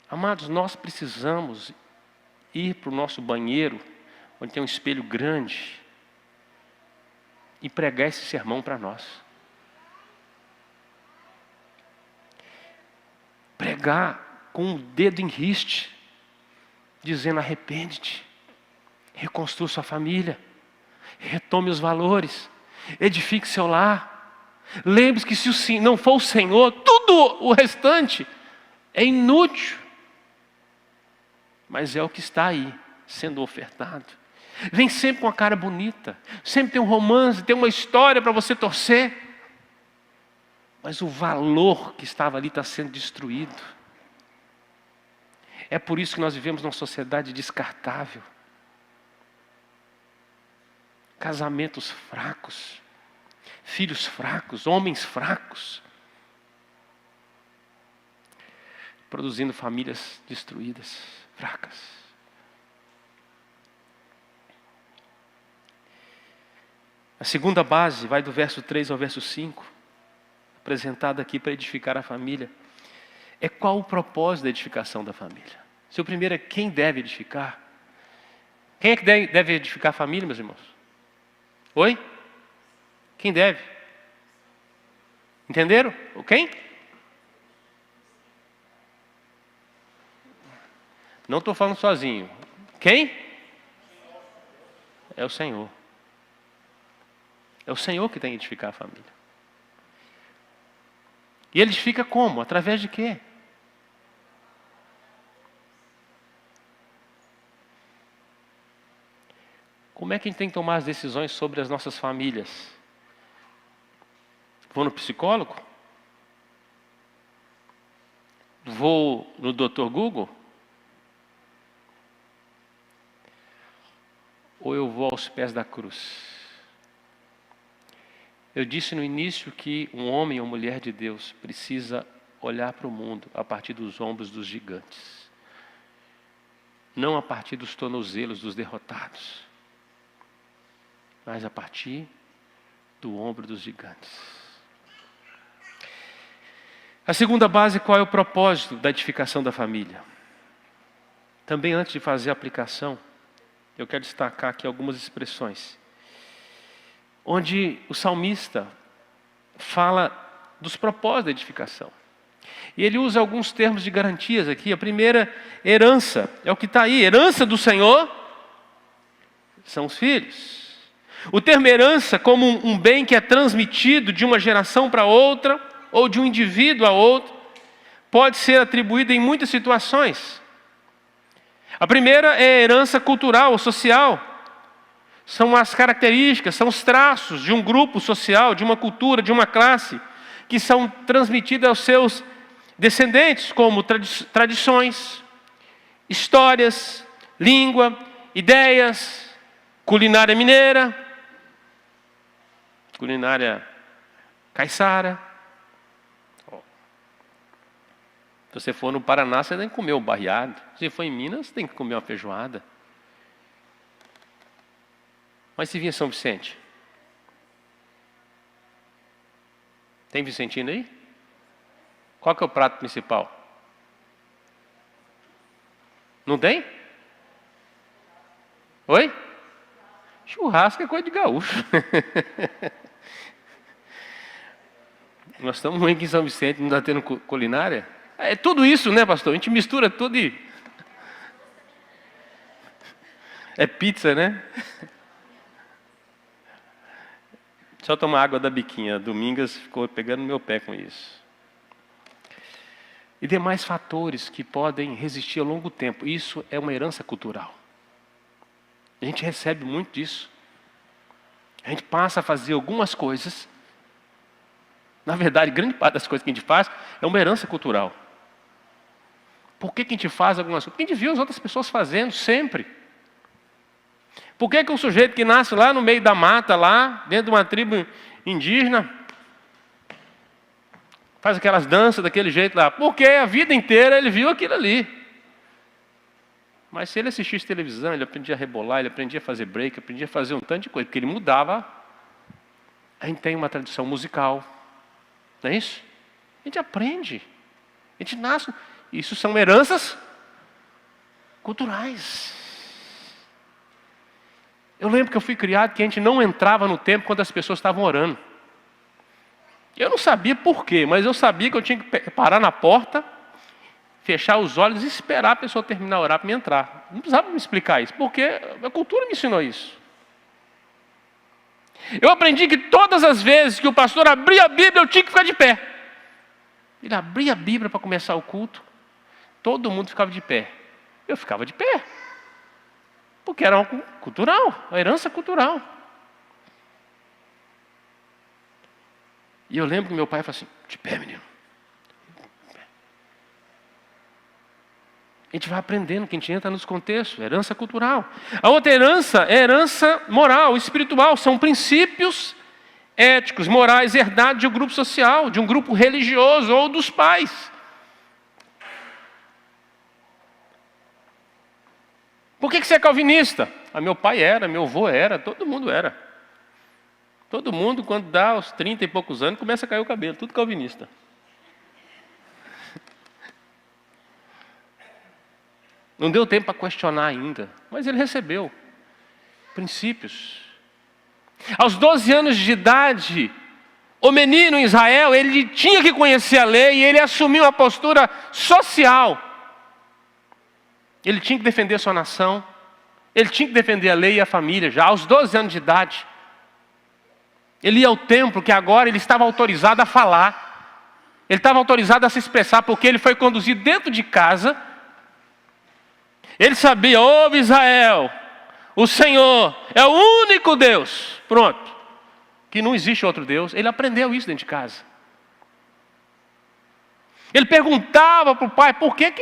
Amados, nós precisamos ir para o nosso banheiro, onde tem um espelho grande, e pregar esse sermão para nós. Pregar com o dedo em riste, dizendo: arrepende-te, reconstrua sua família, retome os valores, edifique seu lar. Lembre-se que se não for o Senhor, tudo o restante é inútil. Mas é o que está aí, sendo ofertado. Vem sempre com a cara bonita, sempre tem um romance, tem uma história para você torcer. Mas o valor que estava ali está sendo destruído. É por isso que nós vivemos numa sociedade descartável. Casamentos fracos, filhos fracos, homens fracos, produzindo famílias destruídas, fracas. A segunda base vai do verso 3 ao verso 5, apresentada aqui para edificar a família. É qual o propósito da edificação da família? Se o primeiro é quem deve edificar. Quem é que deve edificar a família, meus irmãos? Oi? Quem deve? Entenderam? Quem? Não estou falando sozinho. Quem? É o Senhor. É o Senhor que tem que edificar a família. E Ele edifica como? Através de quê? Como é que a gente tem que tomar as decisões sobre as nossas famílias? Vou no psicólogo? Vou no Dr. Google? Ou eu vou aos pés da cruz? Eu disse no início que um homem ou mulher de Deus precisa olhar para o mundo a partir dos ombros dos gigantes. Não a partir dos tornozelos dos derrotados, mas a partir do ombro dos gigantes. A segunda base, qual é o propósito da edificação da família? Também antes de fazer a aplicação, eu quero destacar aqui algumas expressões, onde o salmista fala dos propósitos da edificação. E ele usa alguns termos de garantias aqui. A primeira, herança, é o que está aí. Herança do Senhor são os filhos. O termo herança, como um bem que é transmitido de uma geração para outra, ou de um indivíduo a outro, pode ser atribuído em muitas situações. A primeira é a herança cultural ou social. São as características, são os traços de um grupo social, de uma cultura, de uma classe, que são transmitidas aos seus descendentes, como tradições, histórias, língua, ideias, culinária mineira, culinária caiçara. Se você for no Paraná, você tem que comer o barreado. Se for em Minas, você tem que comer uma feijoada. Mas se vir em São Vicente, Tem Vicentino aí? Qual que é o prato principal? Não tem? Oi? Churrasco é coisa de gaúcho. Nós estamos aqui em São Vicente, não está tendo culinária? É tudo isso, né, pastor? A gente mistura tudo e... É pizza, né? Só tomar água da biquinha. Domingas ficou pegando no meu pé com isso. E demais fatores que podem resistir ao longo tempo. Isso é uma herança cultural. A gente recebe muito disso. A gente passa a fazer algumas coisas. Na verdade, grande parte das coisas que a gente faz é uma herança cultural. Por que a gente faz algumas coisas? Porque a gente viu as outras pessoas fazendo sempre. Por que um sujeito que nasce lá no meio da mata, lá, dentro de uma tribo indígena, faz aquelas danças daquele jeito lá? Porque a vida inteira ele viu aquilo ali. Mas se ele assistisse televisão, ele aprendia a rebolar, ele aprendia a fazer break, aprendia a fazer um tanto de coisa, porque ele mudava. A gente tem uma tradição musical, não é isso? A gente aprende, a gente nasce. Isso são heranças culturais. Eu lembro que eu fui criado que a gente não entrava no templo quando as pessoas estavam orando. Eu não sabia por quê, mas eu sabia que eu tinha que parar na porta, fechar os olhos e esperar a pessoa terminar a orar para me entrar. Não precisava me explicar isso, porque a cultura me ensinou isso. Eu aprendi que todas as vezes que o pastor abria a Bíblia, eu tinha que ficar de pé. Ele abria a Bíblia para começar o culto, todo mundo ficava de pé. Eu ficava de pé. Porque era algo cultural, uma herança cultural. E eu lembro que meu pai falou assim, de pé, menino. A gente vai aprendendo que a gente entra nos contextos, herança cultural. A outra herança é herança moral, espiritual. São princípios éticos, morais, herdados de um grupo social, de um grupo religioso ou dos pais. Por que você é calvinista? Meu pai era, meu avô era, todo mundo era. Todo mundo, quando dá aos 30 e poucos anos, começa a cair o cabelo, tudo calvinista. Não deu tempo para questionar ainda, mas ele recebeu princípios. Aos 12 anos de idade, o menino em Israel, ele tinha que conhecer a lei e ele assumiu uma postura social. Ele tinha que defender a sua nação, ele tinha que defender a lei e a família já, aos 12 anos de idade. Ele ia ao templo, que agora ele estava autorizado a falar. Ele estava autorizado a se expressar, porque ele foi conduzido dentro de casa. Ele sabia, ouve Israel, o Senhor é o único Deus. Pronto. Que não existe outro Deus. Ele aprendeu isso dentro de casa. Ele perguntava para o pai, por que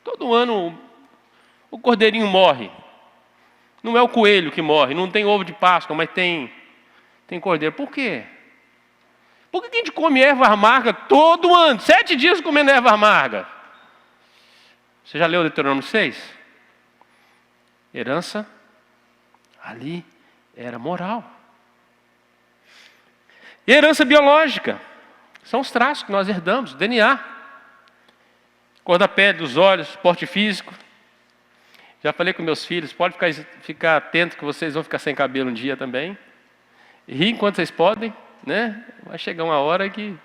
todo ano o cordeirinho morre? Não é o coelho que morre, não tem ovo de Páscoa, mas tem cordeiro. Por quê? Por que a gente come erva amarga todo ano? 7 dias comendo erva amarga. Você já leu Deuteronômio 6? Herança ali era moral. E herança biológica. São os traços que nós herdamos, DNA. Cor da pele, dos olhos, porte físico. Já falei com meus filhos, pode ficar atento que vocês vão ficar sem cabelo um dia também. Ri enquanto vocês podem, né? Vai chegar uma hora que...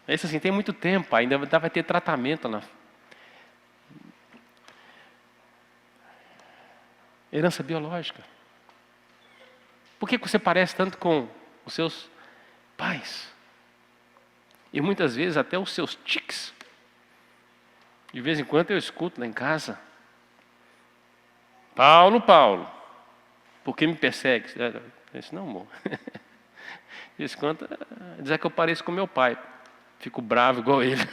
É isso assim, tem muito tempo, ainda vai ter tratamento na... Herança biológica. Por que você parece tanto com os seus pais? E muitas vezes até os seus tiques. De vez em quando eu escuto lá em casa. Paulo, por que me persegue? Eu disse, não, amor. Diz quanto dizer que eu pareço com meu pai. Fico bravo igual ele.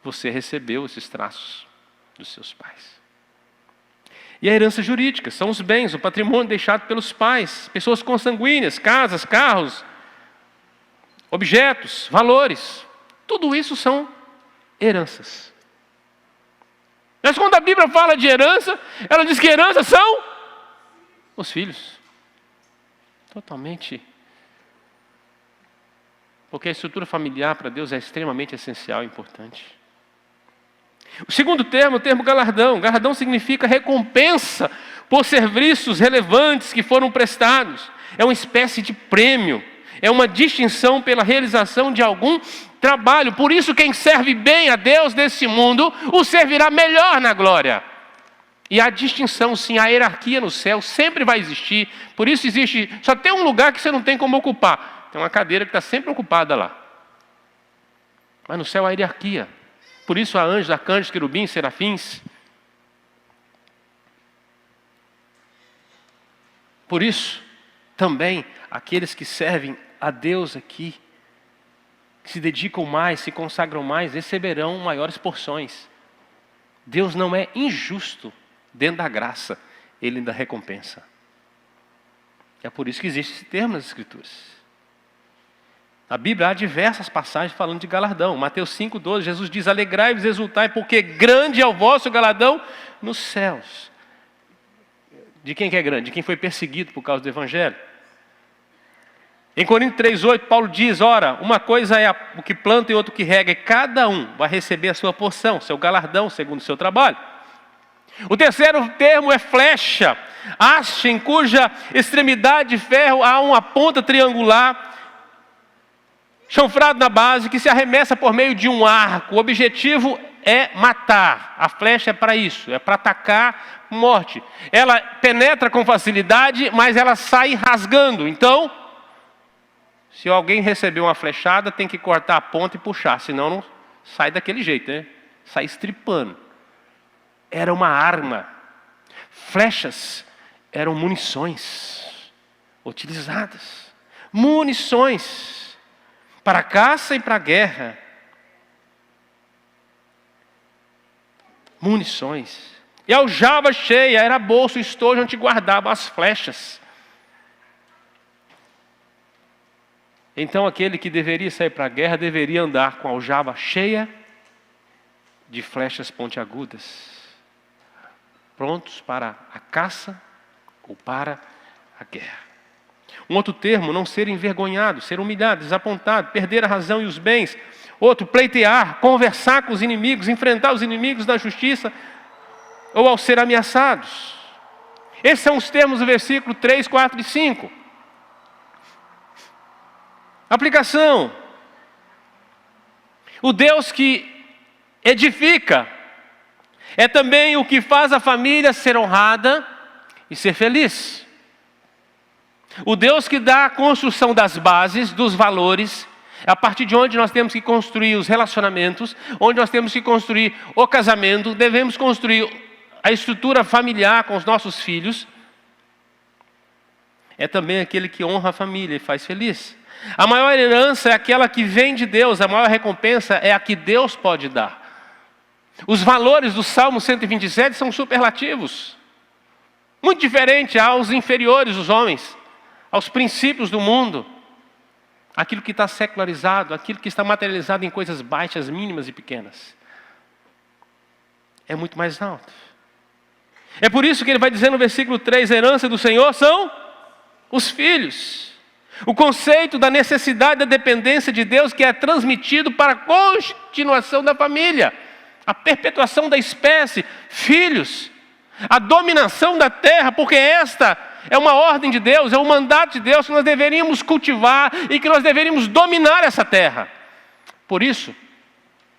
Você recebeu esses traços dos seus pais. E a herança jurídica, são os bens, o patrimônio deixado pelos pais, pessoas consanguíneas, casas, carros, objetos, valores. Tudo isso são heranças. Mas quando a Bíblia fala de herança, ela diz que herança são os filhos. Totalmente. Porque a estrutura familiar para Deus é extremamente essencial e importante. O segundo termo, o termo galardão. Galardão significa recompensa por serviços relevantes que foram prestados. É uma espécie de prêmio. É uma distinção pela realização de algum trabalho. Por isso, quem serve bem a Deus nesse mundo, o servirá melhor na glória. E a distinção, sim, a hierarquia no céu sempre vai existir. Por isso existe, só tem um lugar que você não tem como ocupar. Tem uma cadeira que está sempre ocupada lá. Mas no céu há hierarquia. Por isso há anjos, arcanjos, querubins, serafins. Por isso, também, aqueles que servem a Deus aqui, que se dedicam mais, se consagram mais, receberão maiores porções. Deus não é injusto dentro da graça, Ele ainda recompensa. É por isso que existe esse termo nas Escrituras. Na Bíblia há diversas passagens falando de galardão. Mateus 5,12, Jesus diz: alegrai-vos e exultai, porque grande é o vosso galardão nos céus. De quem que é grande? De quem foi perseguido por causa do Evangelho. Em Coríntios 3,8, Paulo diz: ora, uma coisa é o que planta e outro que rega, e cada um vai receber a sua porção, seu galardão, segundo o seu trabalho. O terceiro termo é flecha, haste em cuja extremidade de ferro há uma ponta triangular, chanfrado na base, que se arremessa por meio de um arco. O objetivo é matar. A flecha é para isso, é para atacar morte. Ela penetra com facilidade, mas ela sai rasgando. Então, se alguém receber uma flechada, tem que cortar a ponta e puxar, senão não sai daquele jeito, né? Sai estripando. Era uma arma. Flechas eram munições utilizadas. Munições para a caça e para a guerra. Munições. E a aljava cheia era bolso, estojo onde guardavam as flechas. Então aquele que deveria sair para a guerra deveria andar com a aljava cheia de flechas pontiagudas, prontos para a caça ou para a guerra. Um outro termo, não ser envergonhado, ser humilhado, desapontado, perder a razão e os bens. Outro, pleitear, conversar com os inimigos, enfrentar os inimigos na justiça ou ao ser ameaçados. Esses são os termos do versículo 3, 4 e 5. Aplicação. O Deus que edifica é também o que faz a família ser honrada e ser feliz. O Deus que dá a construção das bases, dos valores, a partir de onde nós temos que construir os relacionamentos, onde nós temos que construir o casamento, devemos construir a estrutura familiar com os nossos filhos. É também aquele que honra a família e faz feliz. A maior herança é aquela que vem de Deus, a maior recompensa é a que Deus pode dar. Os valores do Salmo 127 são superlativos, muito diferente aos inferiores dos homens, aos princípios do mundo, aquilo que está secularizado, aquilo que está materializado em coisas baixas, mínimas e pequenas. É muito mais alto. É por isso que ele vai dizer no versículo 3, a herança do Senhor são os filhos. O conceito da necessidade da dependência de Deus que é transmitido para a continuação da família, a perpetuação da espécie, filhos, a dominação da terra, porque esta é uma ordem de Deus, é um mandato de Deus que nós deveríamos cultivar e que nós deveríamos dominar essa terra. Por isso,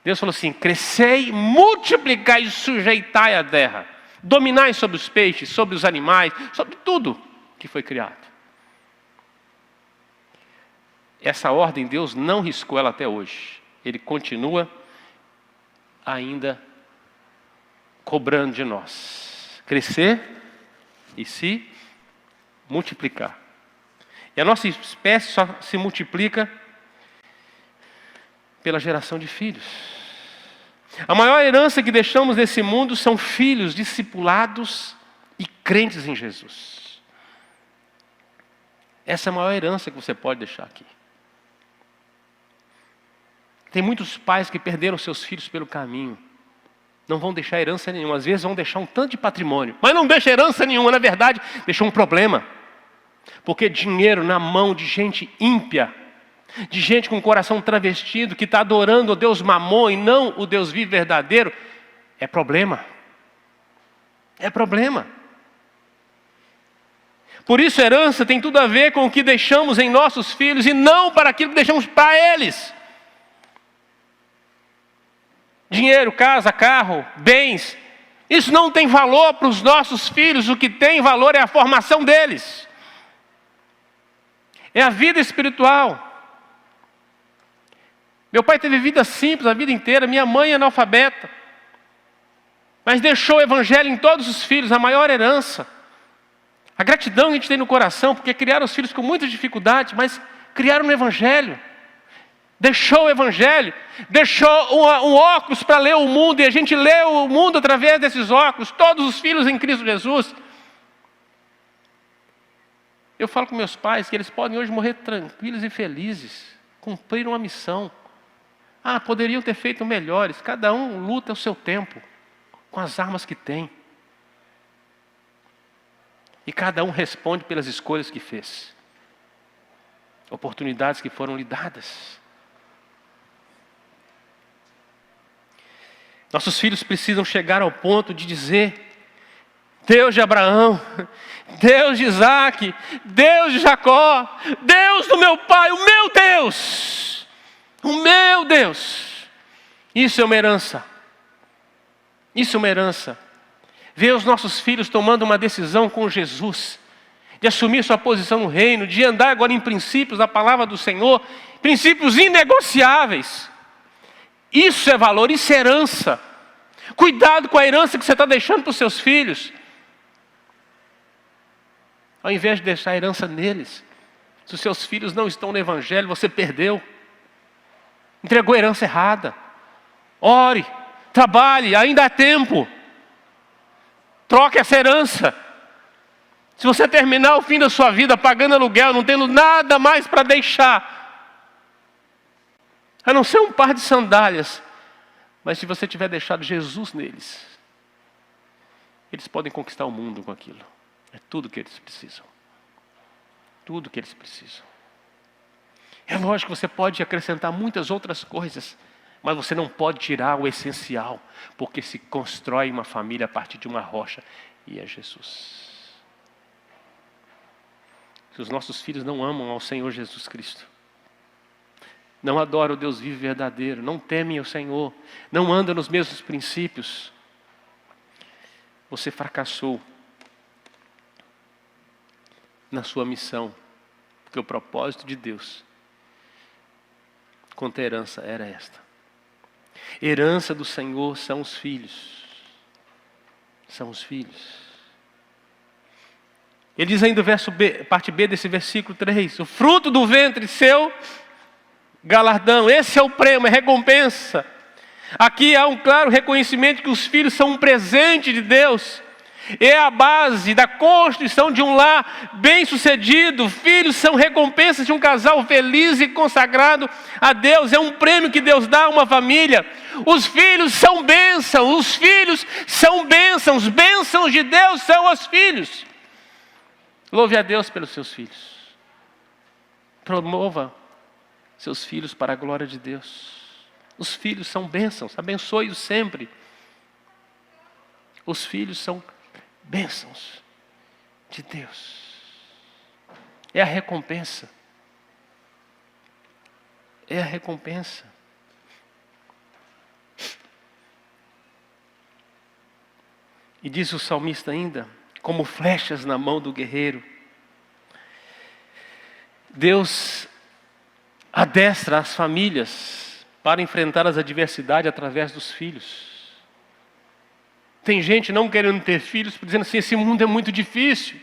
Deus falou assim: crescei, multiplicai e sujeitai a terra, dominai sobre os peixes, sobre os animais, sobre tudo que foi criado. Essa ordem Deus não riscou ela até hoje. Ele continua ainda cobrando de nós. Crescer e se multiplicar. E a nossa espécie só se multiplica pela geração de filhos. A maior herança que deixamos nesse mundo são filhos discipulados e crentes em Jesus. Essa é a maior herança que você pode deixar aqui. Tem muitos pais que perderam seus filhos pelo caminho. Não vão deixar herança nenhuma. Às vezes vão deixar um tanto de patrimônio, mas não deixa herança nenhuma. Na verdade, deixou um problema. Porque dinheiro na mão de gente ímpia, de gente com o coração travestido, que está adorando o Deus Mamon e não o Deus vivo verdadeiro, é problema. É problema. Por isso, herança tem tudo a ver com o que deixamos em nossos filhos e não para aquilo que deixamos para eles. Dinheiro, casa, carro, bens, isso não tem valor para os nossos filhos. O que tem valor é a formação deles. É a vida espiritual. Meu pai teve vida simples a vida inteira, minha mãe é analfabeta. Mas deixou o evangelho em todos os filhos, a maior herança. A gratidão que a gente tem no coração, porque criaram os filhos com muita dificuldade, mas criaram no evangelho. Deixou o evangelho, deixou um óculos para ler o mundo, e a gente lê o mundo através desses óculos, todos os filhos em Cristo Jesus. Eu falo com meus pais que eles podem hoje morrer tranquilos e felizes, cumpriram uma missão. Poderiam ter feito melhores, cada um luta ao seu tempo, com as armas que tem. E cada um responde pelas escolhas que fez. Oportunidades que foram lhe dadas. Nossos filhos precisam chegar ao ponto de dizer: Deus de Abraão, Deus de Isaac, Deus de Jacó, Deus do meu pai, o meu Deus, o meu Deus. Isso é uma herança. Isso é uma herança. Ver os nossos filhos tomando uma decisão com Jesus, de assumir sua posição no reino, de andar agora em princípios da palavra do Senhor, princípios inegociáveis. Isso é valor, isso é herança. Cuidado com a herança que você está deixando para os seus filhos. Ao invés de deixar a herança neles, se os seus filhos não estão no evangelho, você perdeu. Entregou a herança errada. Ore, trabalhe, ainda há tempo. Troque essa herança. Se você terminar o fim da sua vida pagando aluguel, não tendo nada mais para deixar, a não ser um par de sandálias, mas se você tiver deixado Jesus neles, eles podem conquistar o mundo com aquilo. É tudo que eles precisam. Tudo que eles precisam. É lógico que você pode acrescentar muitas outras coisas, mas você não pode tirar o essencial, porque se constrói uma família a partir de uma rocha, e é Jesus. Se os nossos filhos não amam ao Senhor Jesus Cristo, não adoram o Deus vivo e verdadeiro, não temem o Senhor, não andam nos mesmos princípios, você fracassou na sua missão, porque o propósito de Deus quanto a herança era esta. Herança do Senhor são os filhos. São os filhos. Ele diz ainda o verso B, parte B desse versículo 3. O fruto do ventre seu, galardão. Esse é o prêmio, é recompensa. Aqui há um claro reconhecimento que os filhos são um presente de Deus. É a base da constituição de um lar bem-sucedido. Filhos são recompensas de um casal feliz e consagrado a Deus. É um prêmio que Deus dá a uma família. Os filhos são bênçãos. Os filhos são bênçãos. Bênçãos de Deus são os filhos. Louve a Deus pelos seus filhos. Promova seus filhos para a glória de Deus. Os filhos são bênçãos. Abençoe-os sempre. Os filhos são bênçãos de Deus. É a recompensa. É a recompensa. E diz o salmista ainda, como flechas na mão do guerreiro, Deus adestra as famílias para enfrentar as adversidades através dos filhos. Tem gente não querendo ter filhos, dizendo assim, esse mundo é muito difícil.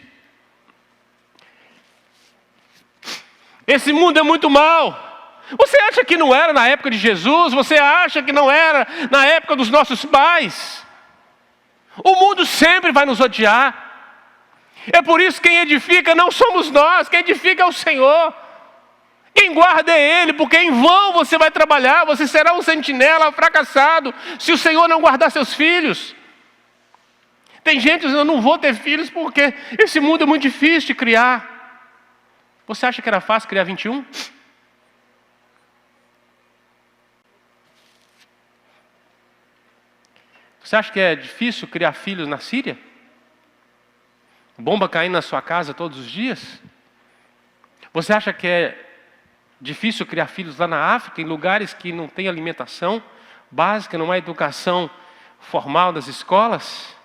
Esse mundo é muito mau. Você acha que não era na época de Jesus? Você acha que não era na época dos nossos pais? O mundo sempre vai nos odiar. É por isso que quem edifica não somos nós, quem edifica é o Senhor. Quem guarda é Ele, porque em vão você vai trabalhar, você será um sentinela fracassado, se o Senhor não guardar seus filhos. Tem gente dizendo, eu não vou ter filhos porque esse mundo é muito difícil de criar. Você acha que era fácil criar 21? Você acha que é difícil criar filhos na Síria? Bomba caindo na sua casa todos os dias? Você acha que é difícil criar filhos lá na África, em lugares que não tem alimentação básica, não há educação formal das escolas?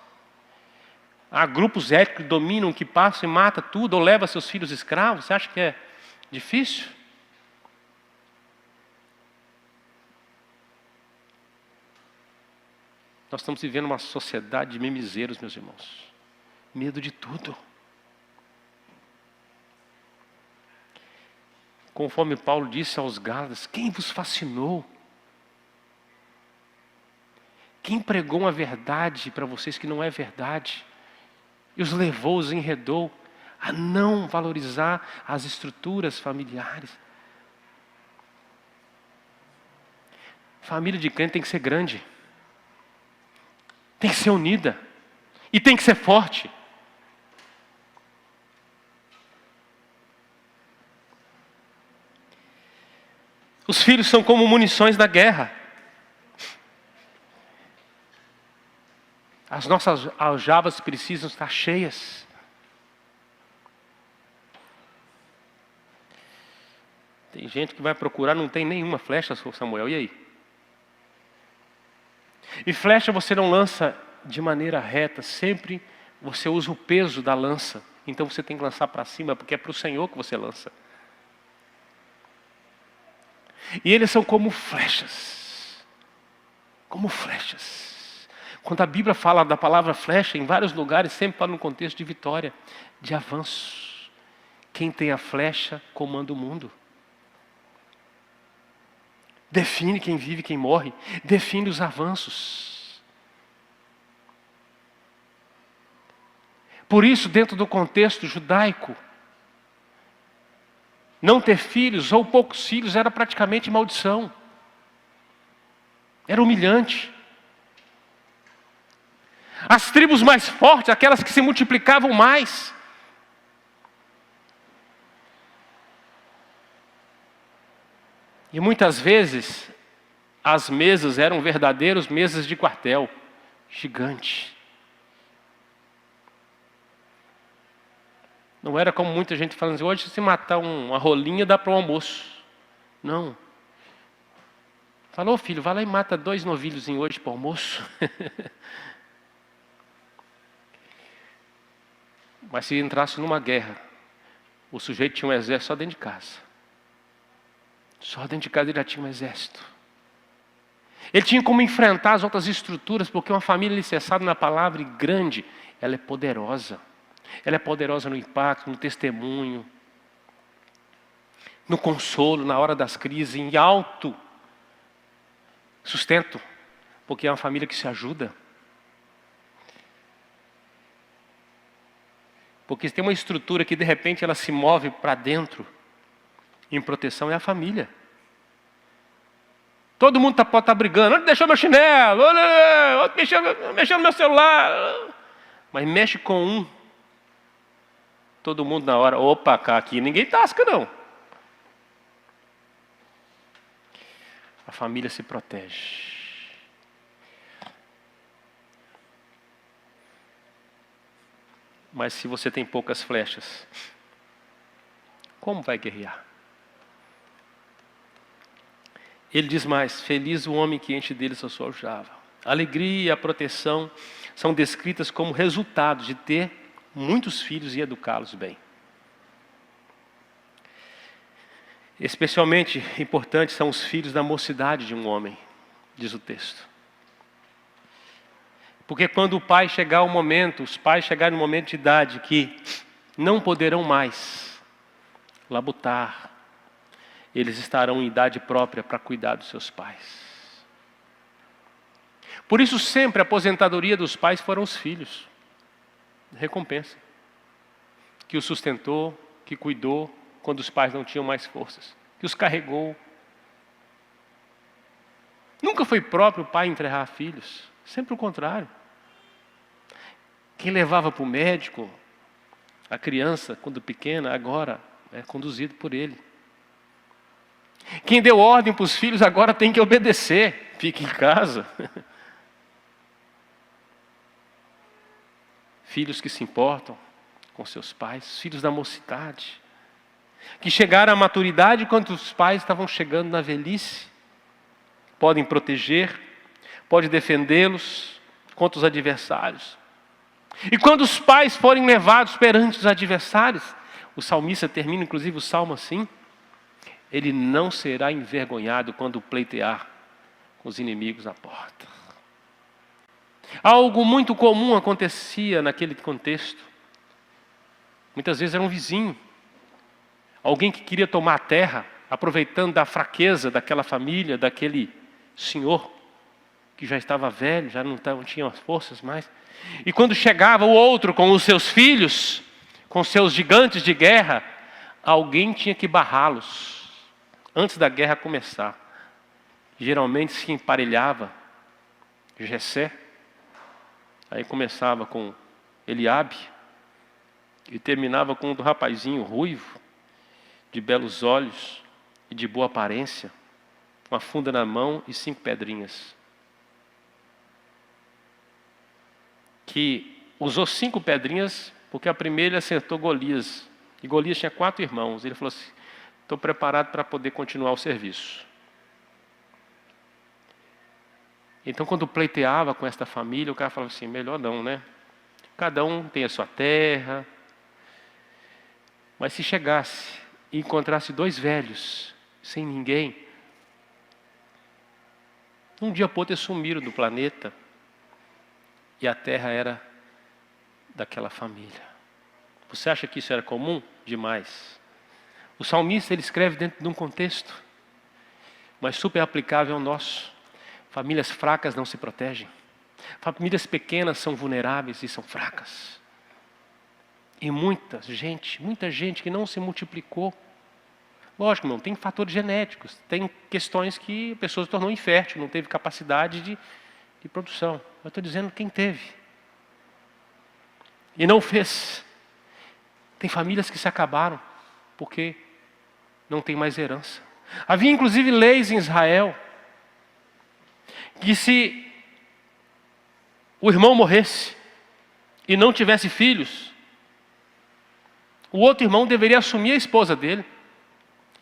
Há grupos étnicos que dominam, que passam e matam tudo, ou levam seus filhos escravos. Você acha que é difícil? Nós estamos vivendo uma sociedade de mimizeiros, meus irmãos. Medo de tudo. Conforme Paulo disse aos Gálatas, quem vos fascinou? Quem pregou uma verdade para vocês que não é verdade? E os levou, os enredou a não valorizar as estruturas familiares. Família de crente tem que ser grande. Tem que ser unida. E tem que ser forte. Os filhos são como munições da guerra. As nossas aljavas precisam estar cheias. Tem gente que vai procurar, não tem nenhuma flecha, Samuel, e aí? E flecha você não lança de maneira reta, sempre você usa o peso da lança. Então você tem que lançar para cima, porque é para o Senhor que você lança. E eles são como flechas. Como flechas. Quando a Bíblia fala da palavra flecha, em vários lugares, sempre fala no contexto de vitória, de avanço. Quem tem a flecha, comanda o mundo. Define quem vive e quem morre. Define os avanços. Por isso, dentro do contexto judaico, não ter filhos ou poucos filhos era praticamente maldição. Era humilhante. As tribos mais fortes, aquelas que se multiplicavam mais, e muitas vezes as mesas eram verdadeiras mesas de quartel, gigante. Não era como muita gente falando assim, hoje se matar uma rolinha dá para o almoço. Não. Falou, filho, vai lá e mata 2 novilhozinhos hoje para o almoço. Mas se entrasse numa guerra, o sujeito tinha um exército só dentro de casa. Só dentro de casa ele já tinha um exército. Ele tinha como enfrentar as outras estruturas, porque uma família alicerçada na palavra e grande, ela é poderosa. Ela é poderosa no impacto, no testemunho, no consolo, na hora das crises, em alto sustento, porque é uma família que se ajuda. Porque se tem uma estrutura que de repente ela se move para dentro, em proteção, é a família. Todo mundo pode estar brigando, onde deixou meu chinelo, outro mexeu no meu celular, mas mexe com um, todo mundo na hora, opa, cá, aqui ninguém tasca não. A família se protege. Mas se você tem poucas flechas, como vai guerrear? Ele diz mais, feliz o homem que enche deles a sua aljava. A alegria e a proteção são descritas como resultado de ter muitos filhos e educá-los bem. Especialmente importantes são os filhos da mocidade de um homem, diz o texto. Porque quando o pai chegar ao momento, os pais chegarem no momento de idade que não poderão mais labutar, eles estarão em idade própria para cuidar dos seus pais. Por isso sempre a aposentadoria dos pais foram os filhos. Recompensa. Que os sustentou, que cuidou quando os pais não tinham mais forças. Que os carregou. Nunca foi próprio o pai enterrar filhos. Sempre o contrário. Quem levava para o médico, a criança, quando pequena, agora é conduzido por Ele. Quem deu ordem para os filhos agora tem que obedecer. Fique em casa. Filhos que se importam com seus pais, filhos da mocidade, que chegaram à maturidade quando os pais estavam chegando na velhice, podem proteger, podem defendê-los contra os adversários. E quando os pais forem levados perante os adversários, o salmista termina inclusive o salmo assim: ele não será envergonhado quando pleitear com os inimigos à porta. Algo muito comum acontecia naquele contexto. Muitas vezes era um vizinho, alguém que queria tomar a terra, aproveitando da fraqueza daquela família, daquele senhor que já estava velho, já não tinha forças mais. E quando chegava o outro com os seus filhos, com seus gigantes de guerra, alguém tinha que barrá-los antes da guerra começar. Geralmente se emparelhava Jessé, aí começava com Eliabe e terminava com um rapazinho ruivo, de belos olhos e de boa aparência, uma funda na mão e 5 pedrinhas. Que usou 5 pedrinhas porque a primeira ele acertou Golias. E Golias tinha 4 irmãos. Ele falou assim: estou preparado para poder continuar o serviço. Então, quando pleiteava com esta família, o cara falava assim: melhor não, né? Cada um tem a sua terra. Mas se chegasse e encontrasse 2 velhos, sem ninguém, um dia por outro eles sumiram do planeta e a terra era daquela família. Você acha que isso era comum? Demais. O salmista ele escreve dentro de um contexto, mas super aplicável ao nosso. Famílias fracas não se protegem. Famílias pequenas são vulneráveis e são fracas. E muita gente que não se multiplicou. Lógico, não tem fatores genéticos, tem questões que a pessoa se tornou infértil, não teve capacidade de produção. Eu estou dizendo quem teve. E não fez. Tem famílias que se acabaram, porque não tem mais herança. Havia inclusive leis em Israel, que se o irmão morresse e não tivesse filhos, o outro irmão deveria assumir a esposa dele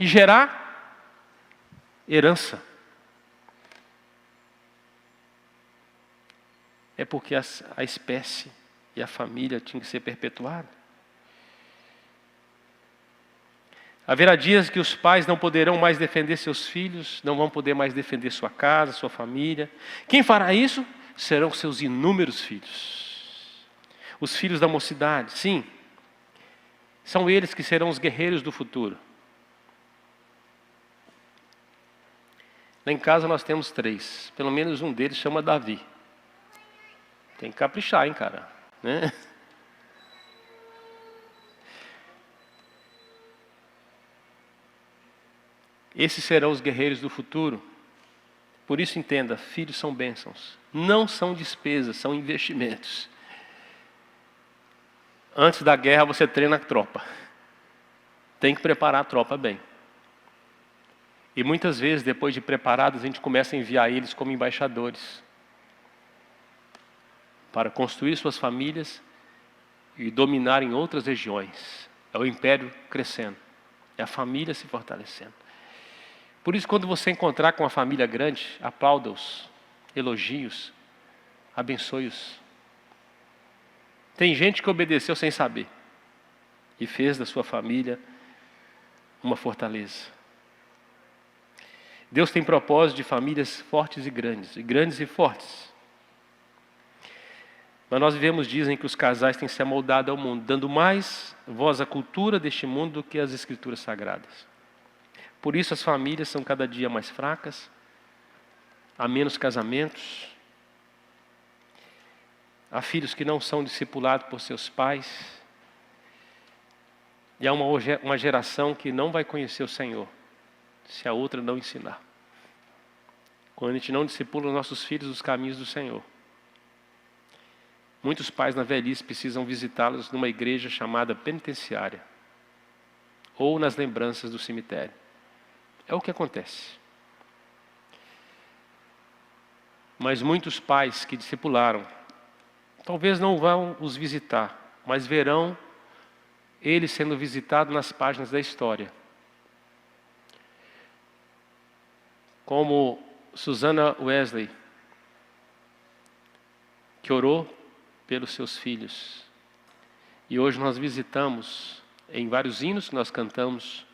e gerar herança. É porque a espécie e a família tinham que ser perpetuadas. Haverá dias que os pais não poderão mais defender seus filhos, não vão poder mais defender sua casa, sua família. Quem fará isso? Serão seus inúmeros filhos. Os filhos da mocidade, sim. São eles que serão os guerreiros do futuro. Lá em casa nós temos 3. Pelo menos um deles chama Davi. Tem que caprichar, hein, cara? Né? Esses serão os guerreiros do futuro. Por isso entenda, filhos são bênçãos. Não são despesas, são investimentos. Antes da guerra você treina a tropa. Tem que preparar a tropa bem. E muitas vezes, depois de preparados, a gente começa a enviar eles como embaixadores para construir suas famílias e dominar em outras regiões. É o império crescendo. É a família se fortalecendo. Por isso, quando você encontrar com uma família grande, aplauda-os, elogie-os, abençoe-os. Tem gente que obedeceu sem saber e fez da sua família uma fortaleza. Deus tem propósito de famílias fortes e grandes e fortes. Mas nós vivemos, dizem que os casais têm se amoldado ao mundo, dando mais voz à cultura deste mundo do que às escrituras sagradas. Por isso as famílias são cada dia mais fracas, há menos casamentos, há filhos que não são discipulados por seus pais, e há uma geração que não vai conhecer o Senhor, se a outra não ensinar. Quando a gente não discipula os nossos filhos os caminhos do Senhor. Muitos pais na velhice precisam visitá-los numa igreja chamada penitenciária, ou nas lembranças do cemitério. É o que acontece. Mas muitos pais que discipularam, talvez não vão os visitar, mas verão ele sendo visitado nas páginas da história. Como Susana Wesley, que orou pelos seus filhos. E hoje nós visitamos, em vários hinos que nós cantamos,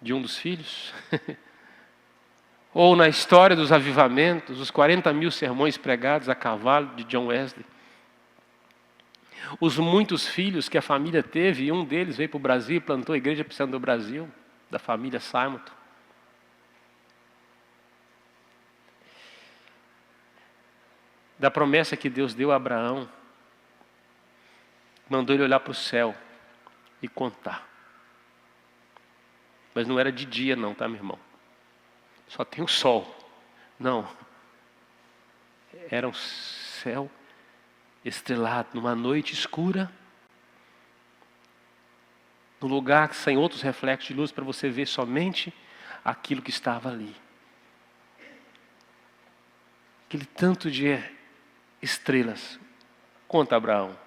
de um dos filhos. Ou na história dos avivamentos, os 40.000 sermões pregados a cavalo de John Wesley. Os muitos filhos que a família teve, e um deles veio para o Brasil e plantou a Igreja Presbiteriana do Brasil, da família Simon. Da promessa que Deus deu a Abraão, mandou ele olhar para o céu e contar. Mas não era de dia não, tá, meu irmão? Só tem o sol. Não. Era um céu estrelado, numa noite escura, num lugar sem outros reflexos de luz, para você ver somente aquilo que estava ali. Aquele tanto de estrelas. Conta, Abraão.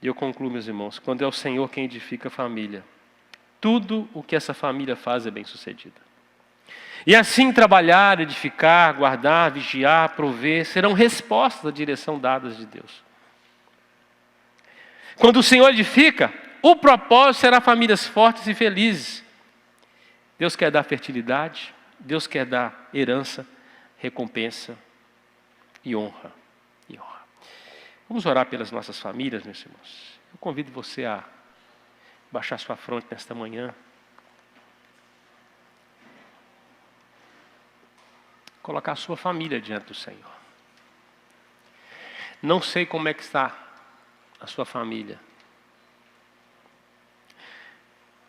E eu concluo, meus irmãos, quando é o Senhor quem edifica a família, tudo o que essa família faz é bem sucedido. E assim trabalhar, edificar, guardar, vigiar, prover, serão respostas à direção dadas de Deus. Quando o Senhor edifica, o propósito será famílias fortes e felizes. Deus quer dar fertilidade, Deus quer dar herança, recompensa e honra. Vamos orar pelas nossas famílias, meus irmãos. Eu convido você a baixar sua fronte nesta manhã. Colocar a sua família diante do Senhor. Não sei como é que está a sua família.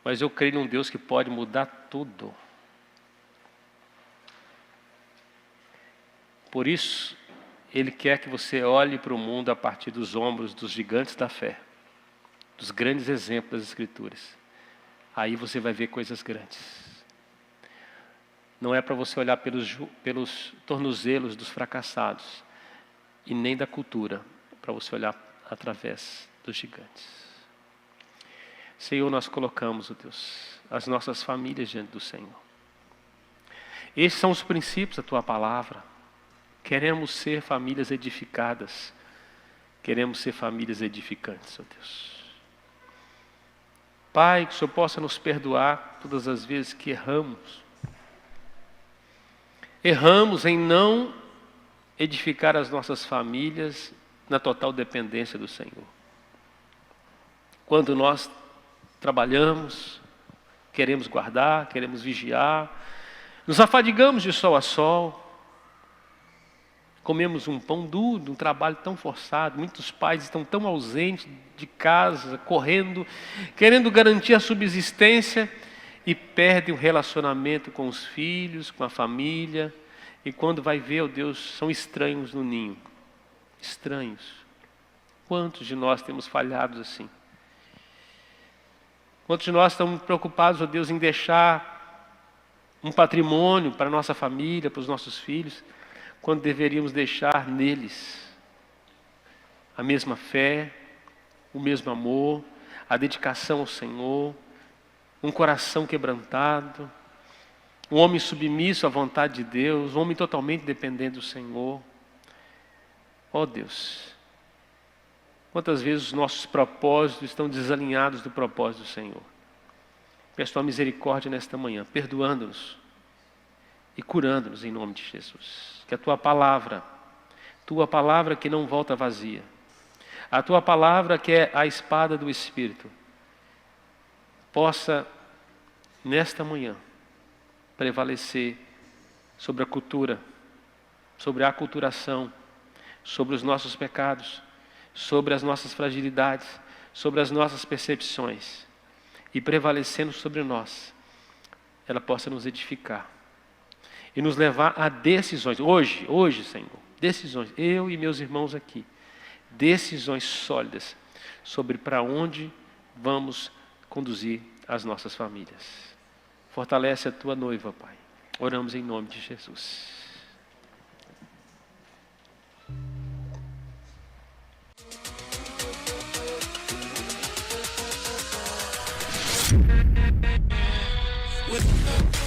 Mas eu creio num Deus que pode mudar tudo. Por isso, Ele quer que você olhe para o mundo a partir dos ombros dos gigantes da fé, dos grandes exemplos das Escrituras. Aí você vai ver coisas grandes. Não é para você olhar pelos tornozelos dos fracassados, e nem da cultura, é para você olhar através dos gigantes. Senhor, nós colocamos, ó Deus, as nossas famílias diante do Senhor. Esses são os princípios da Tua Palavra. Queremos ser famílias edificadas. Queremos ser famílias edificantes, ó Deus. Pai, que o Senhor possa nos perdoar todas as vezes que erramos. Erramos em não edificar as nossas famílias na total dependência do Senhor. Quando nós trabalhamos, queremos guardar, queremos vigiar, nos afadigamos de sol a sol, comemos um pão duro, um trabalho tão forçado, muitos pais estão tão ausentes de casa, correndo, querendo garantir a subsistência e perdem o relacionamento com os filhos, com a família, e quando vai ver, oh Deus, são estranhos no ninho. Estranhos. Quantos de nós temos falhado assim? Quantos de nós estamos preocupados, oh Deus, em deixar um patrimônio para a nossa família, para os nossos filhos, quando deveríamos deixar neles a mesma fé, o mesmo amor, a dedicação ao Senhor, um coração quebrantado, um homem submisso à vontade de Deus, um homem totalmente dependente do Senhor. Ó Deus, quantas vezes os nossos propósitos estão desalinhados do propósito do Senhor. Peço Tua misericórdia nesta manhã, perdoando-nos e curando-nos em nome de Jesus. Que a Tua palavra que não volta vazia, a Tua palavra que é a espada do Espírito, possa, nesta manhã, prevalecer sobre a cultura, sobre a aculturação, sobre os nossos pecados, sobre as nossas fragilidades, sobre as nossas percepções, e prevalecendo sobre nós, ela possa nos edificar e nos levar a decisões. Hoje, Senhor, decisões. Eu e meus irmãos aqui decisões sólidas sobre para onde vamos conduzir as nossas famílias. Fortalece a tua noiva, Pai. Oramos em nome de Jesus. With